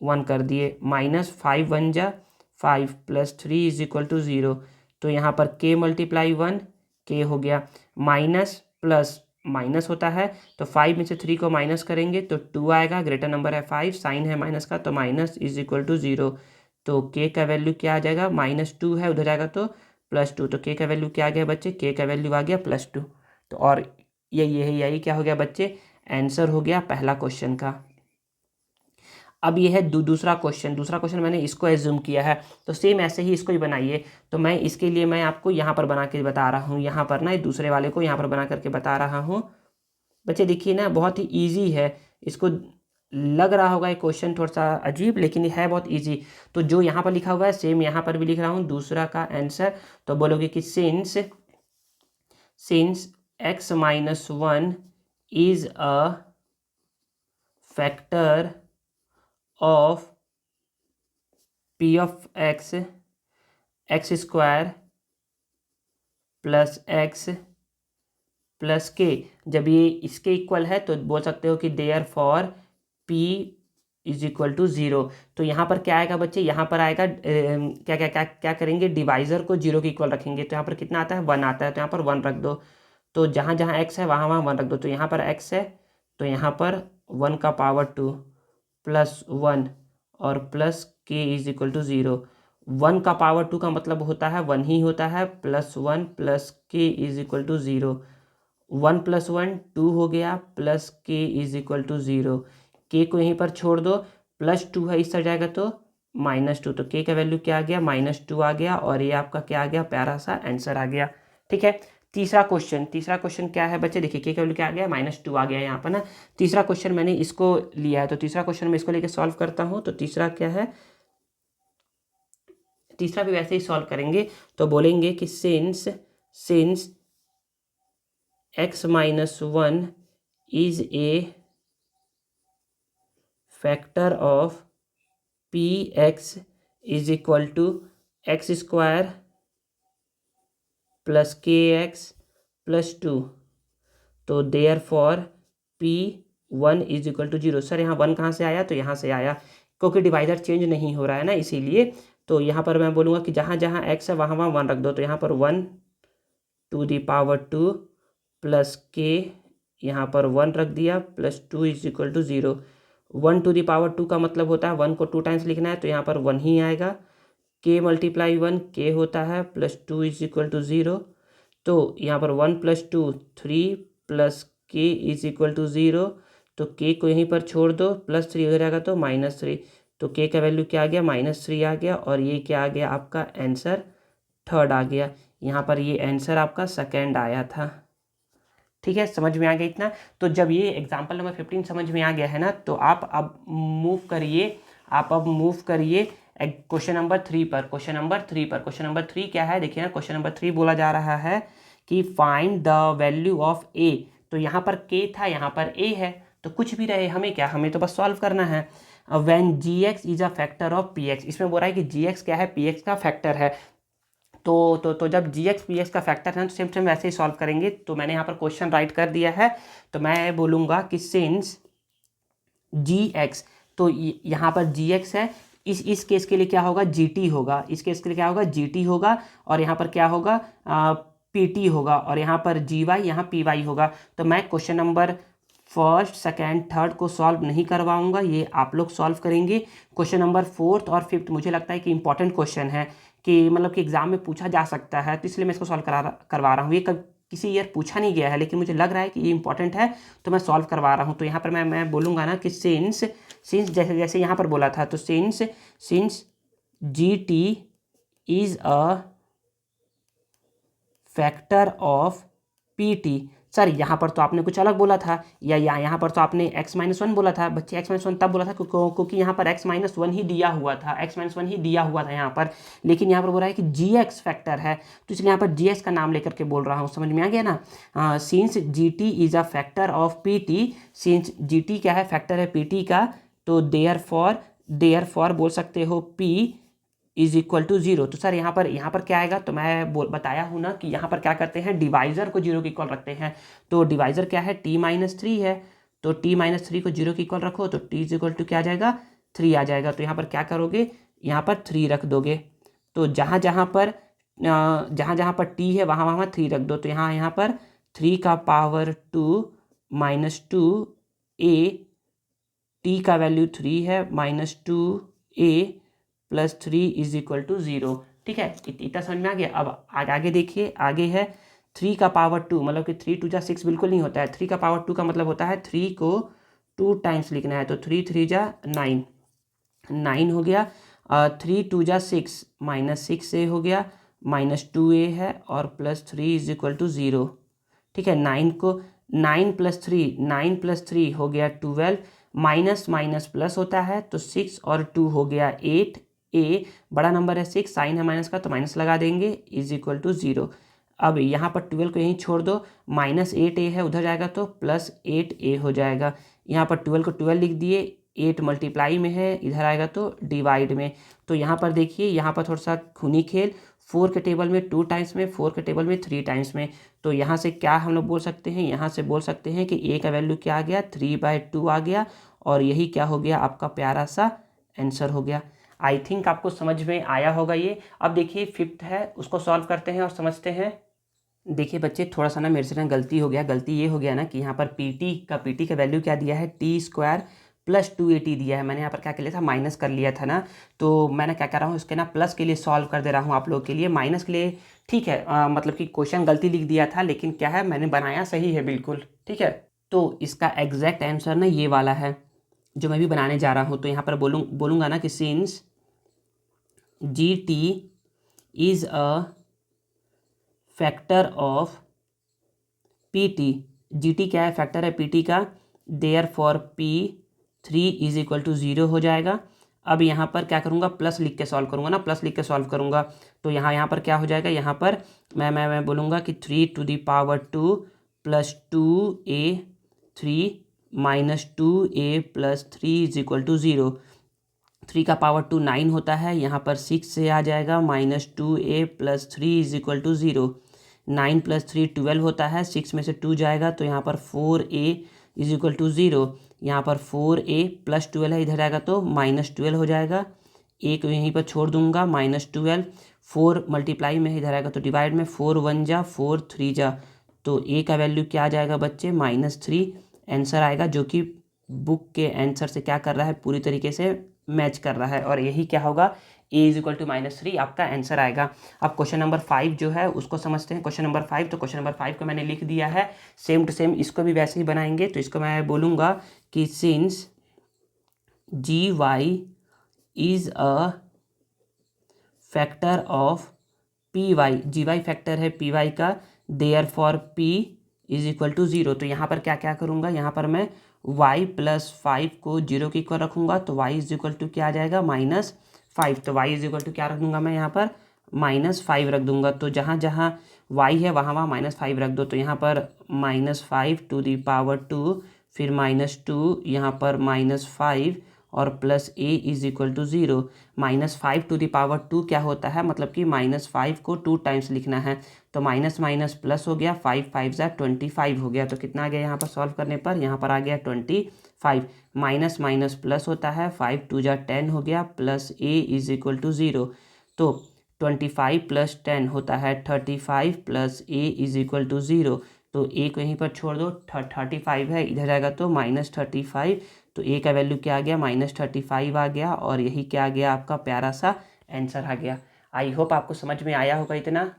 1 कर दिए, -5 1 जा 5 +3 इज इक्वल टू 0। तो यहाँ पर k × 1 k हो गया, माइनस प्लस माइनस होता है, तो 5 में से 3 को माइनस करेंगे तो 2 आएगा, ग्रेटर नंबर है 5, साइन है माइनस का, तो माइनस इज इक्वल टू 0। तो k का वैल्यू क्या आ जाएगा, -2 है, उधर जाएगा तो +2। तो k का वैल्यू क्या आ गया बच्चे, k का वैल्यू आ गया +2। तो और यही क्या हो गया बच्चे, आंसर हो गया पहला क्वेश्चन का। अब ये है दूसरा क्वेश्चन मैंने इसको एज्यूम किया है, तो सेम ऐसे ही इसको ही बनाइए। तो मैं इसके लिए मैं आपको यहाँ पर बना के बता रहा हूँ, यहाँ पर ना दूसरे वाले को यहाँ पर बना करके बता रहा हूँ। बच्चे देखिए ना, बहुत ही ईजी है। इसको लग रहा होगा ये क्वेश्चन थोड़ा सा अजीब, लेकिन ये है बहुत ईजी। तो जो यहाँ पर लिखा हुआ है सेम यहाँ पर भी लिख रहा हूँ, दूसरा का आंसर। तो बोलोगे कि since x minus 1 is a factor of p of x square plus x plus के, जब ये इसके इक्वल है तो बोल सकते हो कि therefore p is equal to 0। तो यहाँ पर क्या आएगा बच्चे, यहाँ पर आएगा क्या क्या क्या क्या करेंगे, डिवाइजर को 0 के इक्वल रखेंगे। तो यहाँ पर कितना आता है, 1 आता है, तो यहाँ पर 1 रख दो। तो जहाँ जहाँ x है वहाँ वहाँ 1 रख दो। तो यहाँ पर x है तो यहाँ पर 1 का पावर 2 प्लस 1 और plus k is equal to 0। 1 का पावर 2 का मतलब होता है 1 ही होता है, plus 1 plus k is equal to 0। 1 plus 1 2 हो गया, plus k is equal to 0। k को यहीं पर छोड़ दो, प्लस 2 है इस साइड जाएगा तो -2। तो k का वैल्यू क्या आ गया, -2 आ गया। और ये आपका क्या आ गया, प्यारा सा आंसर आ गया। ठीक है। तीसरा क्वेश्चन क्या है बच्चे, देखिए k का वैल्यू क्या आ गया, -2 आ गया यहाँ पर ना। तीसरा क्वेश्चन मैंने इसको लिया है, तो तीसरा क्वेश्चन मैं इसको लेके सॉल्व करता हूँ। तो तीसरा क्या है, तीसरा भी वैसे ही सॉल्व करेंगे। तो बोलेंगे कि since x -1 is a factor of px is equal to x square plus kx plus 2। तो therefore p1 is equal to 0। Sir यहाँ 1 कहाँ से आया, तो यहाँ से आया, क्योंकि डिवाइडर चेंज नहीं हो रहा है ना, इसीलिए। तो यहाँ पर मैं बोलूँगा कि जहाँ जहाँ x है वहाँ वहाँ 1 रख दो। तो यहाँ पर 1 to the power 2 plus k, यहाँ पर 1 रख दिया, plus 2 is equal to 0। 1 to the power 2 का मतलब होता है 1 को 2 टाइम्स लिखना है, तो यहाँ पर 1 ही आएगा। k मल्टीप्लाई 1 k होता है, प्लस 2 इज इक्वल टू 0। तो यहाँ पर 1 plus 2 3 plus k is equal to 0। तो k को यहीं पर छोड़ दो, प्लस 3 हो जाएगा तो -3। तो k का वैल्यू क्या आ गया, -3 आ गया। और ये क्या आ गया, आपका आंसर थर्ड आ गया। यहाँ पर ये आंसर आपका सेकेंड आया था। ठीक है, समझ में आ गया इतना। तो जब ये एग्जाम्पल नंबर 15 समझ में आ गया है ना, तो आप अब मूव करिए क्वेश्चन नंबर 3 पर। क्वेश्चन नंबर 3 क्या है, देखिए ना, क्वेश्चन नंबर 3 बोला जा रहा है कि फाइंड द वैल्यू ऑफ ए। तो यहाँ पर k था, यहाँ पर a है, तो कुछ भी रहे, हमें क्या, हमें तो बस सॉल्व करना है। When gx is a factor of px, इसमें बोल रहा है कि gx क्या है, px का फैक्टर है। तो जब gx px का फैक्टर है तो सेम वैसे ही सॉल्व करेंगे। तो मैंने यहाँ पर क्वेश्चन राइट कर दिया है। तो मैं बोलूँगा कि सिंस gx, तो यहाँ पर gx है, इस केस के लिए क्या होगा, gt होगा। इस केस के लिए क्या होगा, gt होगा। और यहाँ पर क्या होगा, pt होगा। और यहाँ पर gy, यहाँ py होगा। तो मैं question number first, second, third को सॉल्व नहीं करवाऊंगा, ये आप लोग सॉल्व करेंगे। क्वेश्चन नंबर 4th और 5th मुझे लगता है कि इंपॉर्टेंट क्वेश्चन है, कि मतलब कि एग्जाम में पूछा जा सकता है, तो इसलिए मैं इसको सॉल्व करवा रहा हूँ। ये किसी ईयर पूछा नहीं गया है, लेकिन मुझे लग रहा है कि ये इंपॉर्टेंट है, तो मैं सॉल्व करवा रहा हूँ। तो यहाँ पर मैं बोलूँगा ना कि सिंस जैसे जैसे यहाँ पर बोला था, तो since GT is a factor of PT। Sir यहाँ पर तो आपने कुछ अलग बोला था, या यहाँ पर तो आपने x-1 बोला था। बच्चे x-1 तब बोला था क्योंकि यहाँ पर x-1 ही दिया हुआ था, यहाँ पर। लेकिन यहाँ पर बोल रहा है कि gx फैक्टर है, तो इसलिए यहाँ पर gx का नाम लेकर के बोल रहा हूँ। समझ में आ गया ना। Since GT is a factor of PT, since GT क्या है, फैक्टर है PT का, तो देयर फॉर बोल सकते हो P इज इक्वल टू 0। तो सर यहाँ पर क्या आएगा, तो मैं बताया हूँ ना कि यहाँ पर क्या करते हैं, डिवाइजर को 0 के इक्वल रखते हैं। तो डिवाइजर क्या है, t-3 है। तो t-3 को 0 के इक्वल रखो, तो t इज इक्वल टू क्या आ जाएगा, 3 आ जाएगा। तो यहाँ पर क्या करोगे, यहाँ पर 3 रख दोगे। तो जहाँ जहाँ पर t है वहाँ वहाँ 3 रख दो। तो यहाँ पर 3 का पावर 2 -2 a, t का वैल्यू 3 है, -2a plus 3 is equal to 0। ठीक है, इतना समझ में आ गया। अब आगे देखिए, आगे है 3 का पावर 2, मतलब कि 3 2 6 बिल्कुल नहीं होता है। 3 का पावर 2 का मतलब होता है 3 को 2 टाइम्स लिखना है। तो 3 3 9 हो गया। 3 2 6 -6a हो गया, -2a है, और प्लस 3 इज इक्वल टू 0। ठीक है, 9 प्लस 3 हो गया 12, माइनस माइनस प्लस होता है, तो 6 और 2 हो गया 8। ए बड़ा नंबर है, 6 साइन है माइनस का, तो माइनस लगा देंगे, इज इक्वल टू 0। अब यहाँ पर 12 को यहीं छोड़ दो, -8a है, उधर जाएगा तो +8a हो जाएगा। यहाँ पर 12 को 12 लिख दिए, 8 मल्टीप्लाई में है, इधर आएगा तो डिवाइड में। तो यहाँ पर देखिए, यहाँ पर थोड़ा सा खूनी खेल, 4 के टेबल में 2 टाइम्स में, 4 के टेबल में 3 टाइम्स में। तो यहाँ से क्या हम लोग बोल सकते हैं, यहाँ से बोल सकते हैं कि a का वैल्यू क्या आ गया, 3/2 आ गया। और यही क्या हो गया आपका प्यारा सा आंसर हो गया। आई थिंक आपको समझ में आया होगा ये। अब देखिए फिफ्थ है, उसको सॉल्व करते हैं और समझते हैं। देखिए बच्चे थोड़ा सा ना मेरे से ना गलती हो गया। गलती ये हो गया ना कि यहाँ पर पी टी का वैल्यू क्या दिया है, t² + 2at दिया है। मैंने यहाँ पर क्या कर लिया था, माइनस कर लिया था ना। तो मैंने क्या कर रहा हूँ, इसके ना प्लस के लिए सॉल्व कर दे रहा हूँ आप लोग के लिए। माइनस के लिए ठीक है, मतलब कि क्वेश्चन गलती लिख दिया था, लेकिन क्या है मैंने बनाया सही है बिल्कुल, ठीक है। तो इसका एग्जैक्ट आंसर ना ये वाला है जो मैं भी बनाने जा रहा हूँ। तो यहाँ पर बोलूँगा ना कि since GT is a factor of PT, GT क्या है, फैक्टर है PT का, देयरफॉर P3 = 0 हो जाएगा। अब यहाँ पर क्या करूँगा, प्लस लिख के सॉल्व करूँगा ना, प्लस लिख के सॉल्व करूँगा। तो यहाँ पर क्या हो जाएगा, यहाँ पर मैं बोलूँगा कि 3⁻² + 2a3 - 2a + 3 = 0। 3 का पावर 2 9 होता है, यहाँ पर 6 से आ जाएगा, -2a + 3 = 0। 9 + 3 12 होता है, 6 में से 2 जाएगा तो यहाँ पर 4a = 0। यहाँ पर 4a + 12 है, इधर आएगा तो -12 हो जाएगा। एक यहीं पर छोड़ दूंगा, -12। 4 मल्टीप्लाई में इधर आएगा तो डिवाइड में, 4 1 जा 4 3 जा, तो a का वैल्यू क्या आ जाएगा बच्चे, -3 आंसर आएगा, जो कि बुक के आंसर से क्या कर रहा है, पूरी तरीके से मैच कर रहा है। और यही क्या होगा, a = -3 आपका आंसर आएगा। अब क्वेश्चन नंबर 5 जो है उसको समझते हैं। क्वेश्चन नंबर 5, तो क्वेश्चन नंबर 5 को मैंने लिख दिया है, सेम टू सेम इसको भी वैसे ही बनाएंगे। तो इसको मैं बोलूँगा कि since GY is a factor of PY, GY factor है PY का, देयरफॉर P = 0। तो यहाँ पर क्या क्या करूँगा, यहाँ पर मैं y + 5 को 0 के इक्वल रखूँगा, तो y = क्या आ जाएगा, -5। तो y = क्या रख दूँगा मैं यहाँ पर, -5 रख दूँगा। तो जहाँ जहाँ y है वहाँ वहाँ -5 रख दो। तो यहाँ पर -5⁻², फिर -2, यहाँ पर -5 और प्लस a = 0। -5⁻² क्या होता है, मतलब कि -5 को 2 टाइम्स लिखना है। तो माइनस माइनस प्लस हो गया, 5 5 ज़ा 25 हो गया। तो कितना आ गया यहाँ पर सॉल्व करने पर, यहाँ पर आ गया 25। माइनस माइनस प्लस होता है, 5 2 ज़ा 10 हो गया, प्लस a = 0। तो 25 + 10 होता है 35, प्लस a = 0। तो a को यहीं पर छोड़ दो, 35 है, इधर आएगा तो -35। तो a का वैल्यू क्या आ गया, -35 आ गया, और यही क्या आ गया आपका प्यारा सा आंसर आ गया। आई होप आपको समझ में आया होगा इतना।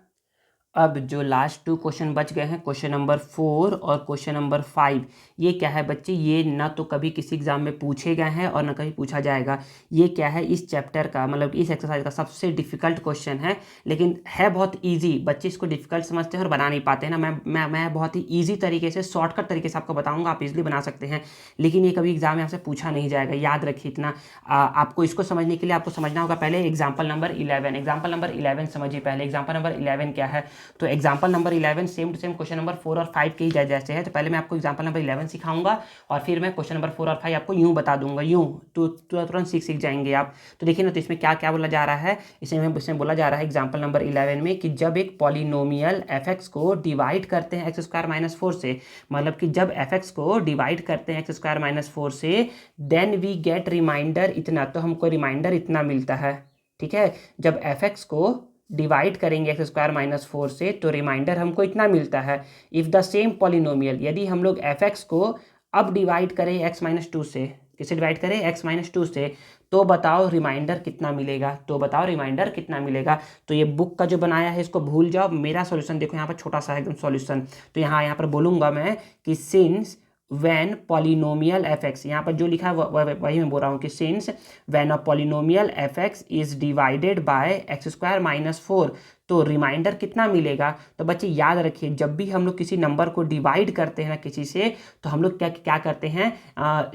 अब जो लास्ट 2 क्वेश्चन बच गए हैं, क्वेश्चन नंबर 4 और क्वेश्चन नंबर 5, ये क्या है बच्चे, ये ना तो कभी किसी एग्जाम में पूछे गए हैं और ना कभी पूछा जाएगा। ये क्या है, इस चैप्टर का मतलब इस एक्सरसाइज का सबसे डिफिकल्ट क्वेश्चन है, लेकिन है बहुत ईजी। बच्चे इसको डिफिकल्ट समझते हैं और बना नहीं पाते हैं ना। मैं बहुत ही ईजी तरीके से, शॉर्टकट तरीके से आपको बताऊँगा, आप इजिली बना सकते हैं। लेकिन ये कभी एग्जाम में आपसे पूछा नहीं जाएगा, याद रखिए इतना। आपको इसको समझने के लिए आपको समझना होगा पहले एग्जाम्पल नंबर 11। एग्जाम्पल नंबर 11 समझिए पहले। एग्जाम्पल नंबर 11 क्या है, तो example number 11 same to same question number 4 और 5 के ही जैसे है। तो पहले मैं आपको एग्जाम्पल नंबर 11 सिखाऊंगा और फिर मैं क्वेश्चन नंबर 4 और 5 आपको यूं बता दूंगा, यूं तो तुरंत सीख जाएंगे आप। तो देखिए ना, तो इसमें क्या क्या बोला जा रहा है, इसमें बोला जा रहा है एग्जाम्पल नंबर 11 में कि जब एक पॉलिनोमियल f(x) को डिवाइड करते हैं x² - 4 से, मतलब कि जब f(x) को डिवाइड करते हैं x² - 4 से, देन वी गेट रिमाइंडर इतना, तो हमको रिमाइंडर इतना मिलता है। ठीक है, जब f(x) को डिवाइड करेंगे x² - 4 से तो रिमाइंडर हमको इतना मिलता है। इफ़ द सेम पॉलिनोमियल, यदि हम लोग f(x) को अब डिवाइड करें x - 2 से, किसे डिवाइड करें, x - 2 से, तो बताओ रिमाइंडर कितना मिलेगा, तो बताओ रिमाइंडर कितना मिलेगा। तो ये बुक का जो बनाया है इसको भूल जाओ, मेरा सॉल्यूशन देखो यहाँ पर छोटा सा है एकदम सॉल्यूशन। तो यहाँ पर बोलूँगा मैं कि सिंस वैन पॉलिनोमियल f(x), यहाँ पर जो लिखा है वही मैं बोल रहा हूँ कि since when a polynomial f(x) is divided bye x² - 4, तो रिमाइंडर कितना मिलेगा। तो बच्चे याद रखिए, जब भी हम लोग किसी नंबर को डिवाइड करते हैं ना किसी से, तो हम लोग क्या क्या करते हैं,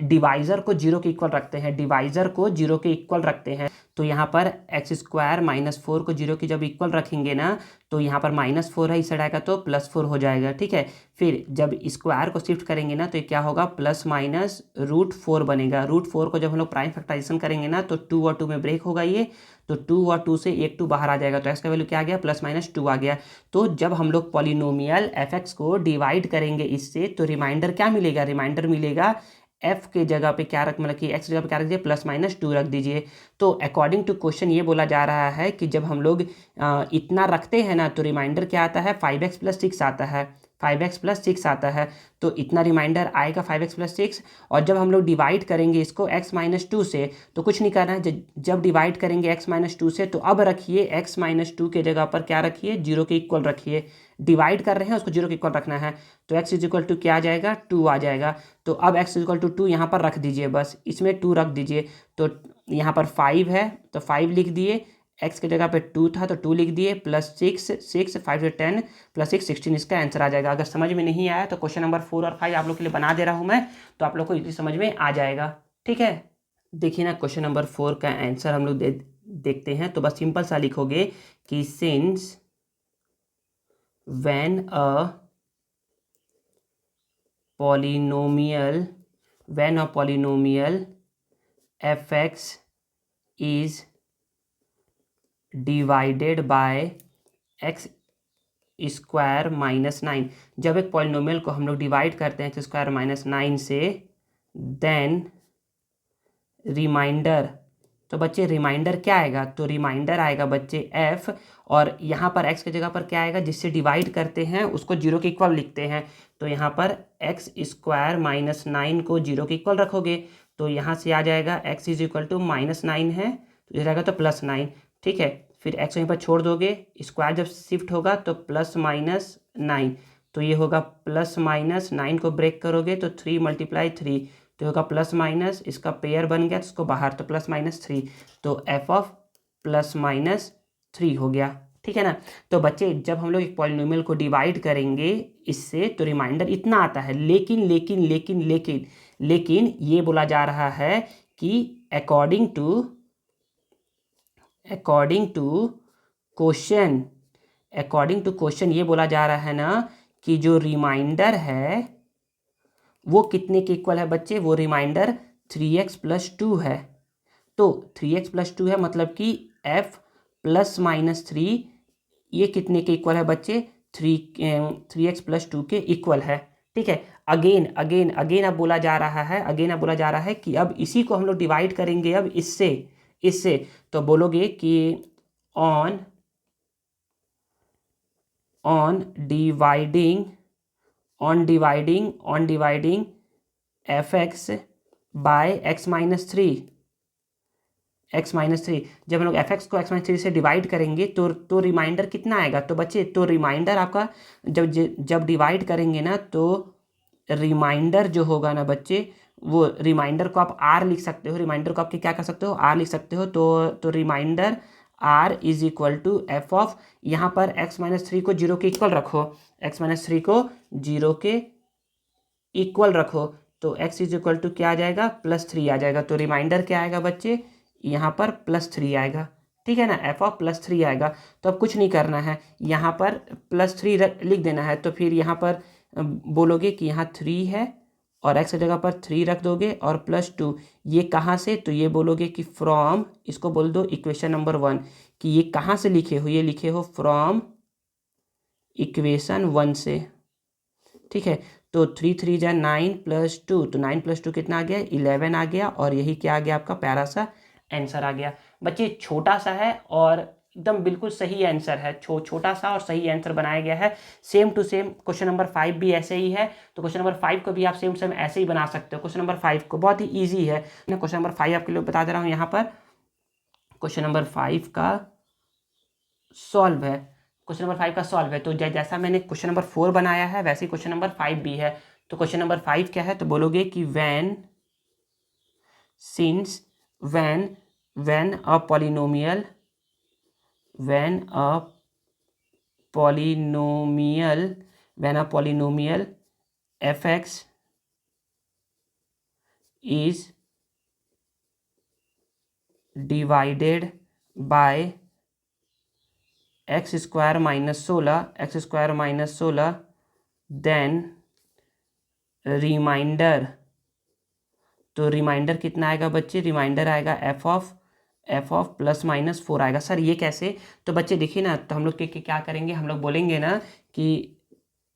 डिवाइजर को 0 के इक्वल रखते हैं, डिवाइजर को 0 के इक्वल रखते हैं। तो यहाँ पर x² - 4 को 0 के जब इक्वल रखेंगे ना, तो यहाँ पर -4 है, इस साइड आएगा तो +4 हो जाएगा। ठीक है, फिर जब स्क्वायर को शिफ्ट करेंगे ना तो क्या होगा, ±√4 बनेगा। √4 को जब हम लोग प्राइम फैक्टराइजेशन करेंगे ना तो 2 और 2 में ब्रेक होगा ये, तो 2 और 2 से एक 2 बाहर आ जाएगा, तो x का वैल्यू क्या आ गया, +-2 आ गया। तो जब हम लोग पॉलिनोमियल f(x) को डिवाइड करेंगे इससे, तो रिमाइंडर क्या मिलेगा, रिमाइंडर मिलेगा एफ के जगह पे क्या रख, मतलब कि एक्स की जगह पे क्या रख दीजिए, +-2 रख दीजिए। तो अकॉर्डिंग टू क्वेश्चन ये बोला जा रहा है कि जब हम लोग इतना रखते हैं ना तो रिमाइंडर क्या आता है, 5x + 6 आता है, 5x + 6 आता है। तो इतना रिमाइंडर आएगा 5x + 6। और जब हम लोग डिवाइड करेंगे इसको x-2 से, तो कुछ नहीं करना है, जब डिवाइड करेंगे x-2 से तो अब रखिए x-2 के जगह पर क्या रखिए, 0 के इक्वल रखिए। डिवाइड कर रहे हैं उसको 0 के इक्वल रखना है। तो x = क्या आ जाएगा, 2 आ जाएगा। तो अब x = 2 यहाँ पर रख दीजिए, बस इसमें 2 रख दीजिए। तो यहाँ पर 5 है तो 5 लिख दिए, x की जगह पे 2 था तो 2 लिख दिए, +6, 6 5 से 10 +6 16, इसका आंसर आ जाएगा। अगर समझ में नहीं आया तो क्वेश्चन नंबर 4 और 5 आप लोग के लिए बना दे रहा हूँ मैं, तो आप लोग को इजीली समझ में आ जाएगा। ठीक है, देखिए ना क्वेश्चन नंबर 4 का आंसर हम लोग देखते हैं। तो बस सिंपल सा लिखोगे कि since when a polynomial fx is divided by x square -9, जब एक पॉलिनोमियल को हम लोग डिवाइड करते हैं x² - 9 से, देन रिमाइंडर, तो बच्चे रिमाइंडर क्या आएगा, तो रिमाइंडर आएगा बच्चे f, और यहाँ पर x की जगह पर क्या आएगा, जिससे डिवाइड करते हैं उसको 0 के इक्वल लिखते हैं। तो यहाँ पर x² - 9 को 0 के इक्वल रखोगे तो यहाँ से आ जाएगा x = -9 है तो इधर जाएगा तो +9। ठीक है, फिर x वहीं पर छोड़ दोगे, स्क्वायर जब शिफ्ट होगा तो +-9, तो ये होगा +-9 को ब्रेक करोगे तो 3 × 3 तो होगा +-, इसका पेयर बन गया तो इसको बाहर, तो +-3, तो f(+-3) हो गया। ठीक है ना। तो बच्चे जब हम लोग एक पॉलिनोमियल को डिवाइड करेंगे इससे तो रिमाइंडर इतना आता है, लेकिन लेकिन लेकिन लेकिन लेकिन ये बोला जा रहा है कि अकॉर्डिंग टू क्वेश्चन ये बोला जा रहा है ना कि जो रिमाइंडर है वो कितने के इक्वल है बच्चे, वो रिमाइंडर 3x + 2 है। तो 3x + 2 है मतलब कि f ±3 ये कितने के इक्वल है बच्चे, 3x + 2 के इक्वल है। ठीक है, अगेन अब बोला जा रहा है कि अब इसी को हम लोग डिवाइड करेंगे अब इससे तो बोलोगे कि on dividing fx by x-3, जब हम लोग fx को x-3 से डिवाइड करेंगे तो रिमाइंडर कितना आएगा, तो बच्चे तो रिमाइंडर आपका जब डिवाइड करेंगे ना तो रिमाइंडर जो होगा ना बच्चे, वो रिमाइंडर को आप r लिख सकते हो, रिमाइंडर को आप क्या कर सकते हो, r लिख सकते हो। तो रिमाइंडर r = f ऑफ, यहाँ पर x-3 को 0 के इक्वल रखो, x-3 को 0 के इक्वल रखो तो x = क्या आ जाएगा, +3 आ जाएगा। तो रिमाइंडर क्या आएगा बच्चे, यहाँ पर +3 आएगा। ठीक है ना, f ऑफ +3 आएगा। तो अब कुछ नहीं करना है, यहाँ पर +3 लिख देना है। तो फिर यहाँ पर बोलोगे कि यहाँ 3 है और x की जगह पर 3 रख दोगे और +2, ये कहाँ से, तो ये बोलोगे कि फ्रॉम, इसको बोल दो इक्वेशन नंबर 1, कि ये कहाँ से लिखे हो, ये लिखे हो फ्रॉम इक्वेशन 1 से। ठीक है, तो 3 3 जा 9 + 2, तो 9 + 2 कितना आ गया, 11 आ गया, और यही क्या आ गया आपका प्यारा सा आंसर आ गया। बच्चे छोटा सा है और एकदम बिल्कुल सही आंसर है, छोटा सा और सही आंसर बनाया गया है। Same to same question number 5 भी ऐसे ही है, तो क्वेश्चन नंबर 5 को भी आप सेम सेम ऐसे ही बना सकते हो। क्वेश्चन नंबर 5 को बहुत ही ईजी है, मैं क्वेश्चन नंबर 5 आपके लिए बता दे रहा हूँ। यहाँ पर क्वेश्चन नंबर 5 का सॉल्व है, क्वेश्चन नंबर 5 का सॉल्व है। तो जैसा मैंने क्वेश्चन नंबर 4 बनाया है वैसे ही क्वेश्चन नंबर 5 भी है। तो क्वेश्चन नंबर 5 क्या है, तो बोलोगे कि when a polynomial fx is divided by x² - 16 then remainder, तो रिमाइंडर कितना आएगा बच्चे, रिमाइंडर आएगा f ऑफ +-4 आएगा। सर ये कैसे, तो बच्चे देखिए ना, तो हम लोग क्या करेंगे, हम लोग बोलेंगे ना कि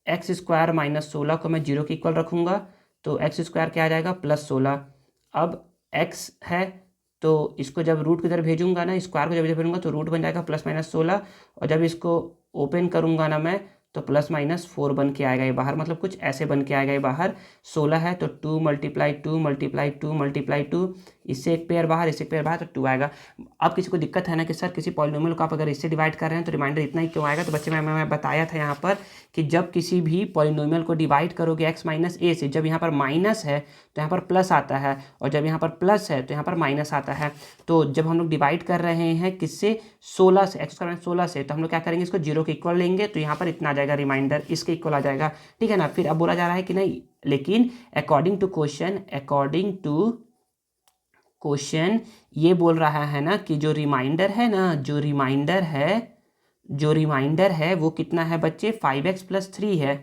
x² - 16 को मैं 0 के इक्वल रखूँगा, तो एक्स स्क्वायर क्या आ जाएगा +16। अब एक्स है तो इसको जब रूट की तरफ भेजूंगा ना, स्क्वायर को जब इधर भेजूंगा तो रूट बन जाएगा +-16, और जब इसको ओपन करूंगा ना मैं तो +-4 बन के आएगा ये बाहर, मतलब कुछ ऐसे बन के आएगा ये बाहर। 16 है तो 2 × 2 × 2 × 2, इससे एक पेयर बाहर, इससे एक पेयर बाहर, तो 2 आएगा। अब किसी को दिक्कत है ना कि सर किसी पॉलिनोमियल को आप अगर इससे डिवाइड कर रहे हैं तो रिमाइंडर इतना ही क्यों आएगा, तो बच्चे मैं बताया था यहाँ पर कि जब किसी भी पॉलिनोमियल को डिवाइड करोगे x - a से, जब यहाँ पर माइनस है तो यहाँ पर प्लस आता है, और जब यहाँ पर प्लस है तो यहाँ पर माइनस आता है। तो जब हम लोग डिवाइड कर रहे हैं किससे, 16 से, x² 16 से, तो हम लोग क्या करेंगे, इसको 0 के इक्वल लेंगे, तो यहाँ पर इतना आ जाएगा रिमाइंडर, इसके इक्वल आ जाएगा, ठीक है ना। फिर अब बोला जा रहा है कि नहीं, लेकिन अकॉर्डिंग टू क्वेश्चन ये बोल रहा है ना कि जो रिमाइंडर है ना, जो रिमाइंडर है वो कितना है बच्चे, 5x + 3 है,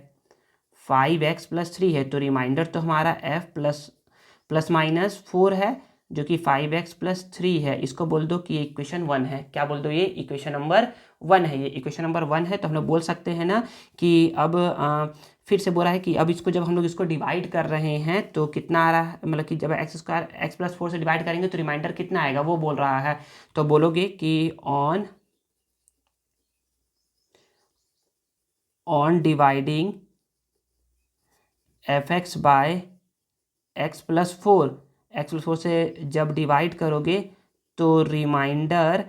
5x + 3 है। तो रिमाइंडर तो हमारा f ±4 है, जो कि 5x + 3 है। इसको बोल दो कि ये इक्वेशन 1 है। क्या बोल दो, ये इक्वेशन नंबर 1 है, ये इक्वेशन नंबर 1 है। तो हम लोग बोल सकते हैं ना कि अब फिर से बोल रहा है कि अब इसको जब हम लोग इसको डिवाइड कर रहे हैं तो कितना आ रहा है, मतलब कि जब x² x + 4 से डिवाइड करेंगे तो रिमाइंडर कितना आएगा वो बोल रहा है। तो बोलोगे कि on dividing fx by x + 4, x + 4 से जब डिवाइड करोगे तो रिमाइंडर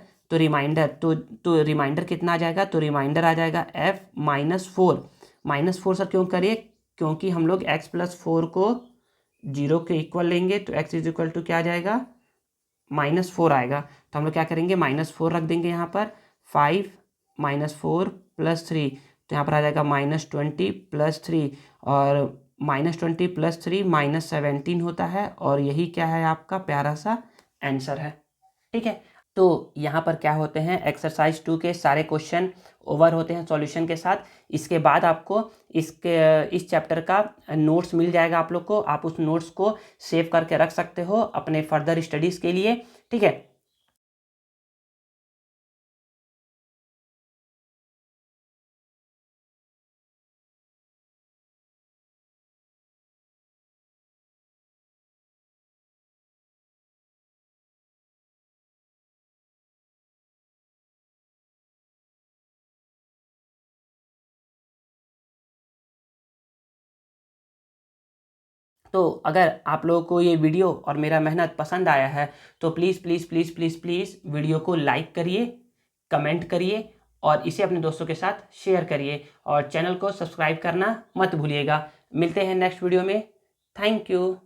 कितना आ जाएगा, तो रिमाइंडर आ जाएगा f -4 सर क्यों करिए, क्योंकि हम लोग x + 4 को 0 के इक्वल लेंगे, तो x = क्या आ जाएगा, -4 आएगा। तो हम लोग क्या करेंगे, -4 रख देंगे यहाँ पर, 5 -4 + 3, तो यहाँ पर आ जाएगा -20 + 3, और -20 + 3 -17 होता है, और यही क्या है आपका प्यारा सा आंसर है, ठीक है। तो यहाँ पर क्या होते हैं, एक्सरसाइज 2 के सारे क्वेश्चन ओवर होते हैं सॉल्यूशन के साथ। इसके बाद आपको इस चैप्टर का नोट्स मिल जाएगा आप लोग को, आप उस नोट्स को सेव करके रख सकते हो अपने फर्दर स्टडीज़ के लिए, ठीक है। तो अगर आप लोगों को ये वीडियो और मेरा मेहनत पसंद आया है तो please please please please please video को लाइक करिए, कमेंट करिए, और इसे अपने दोस्तों के साथ शेयर करिए, और चैनल को सब्सक्राइब करना मत भूलिएगा। मिलते हैं नेक्स्ट वीडियो में। Thank you.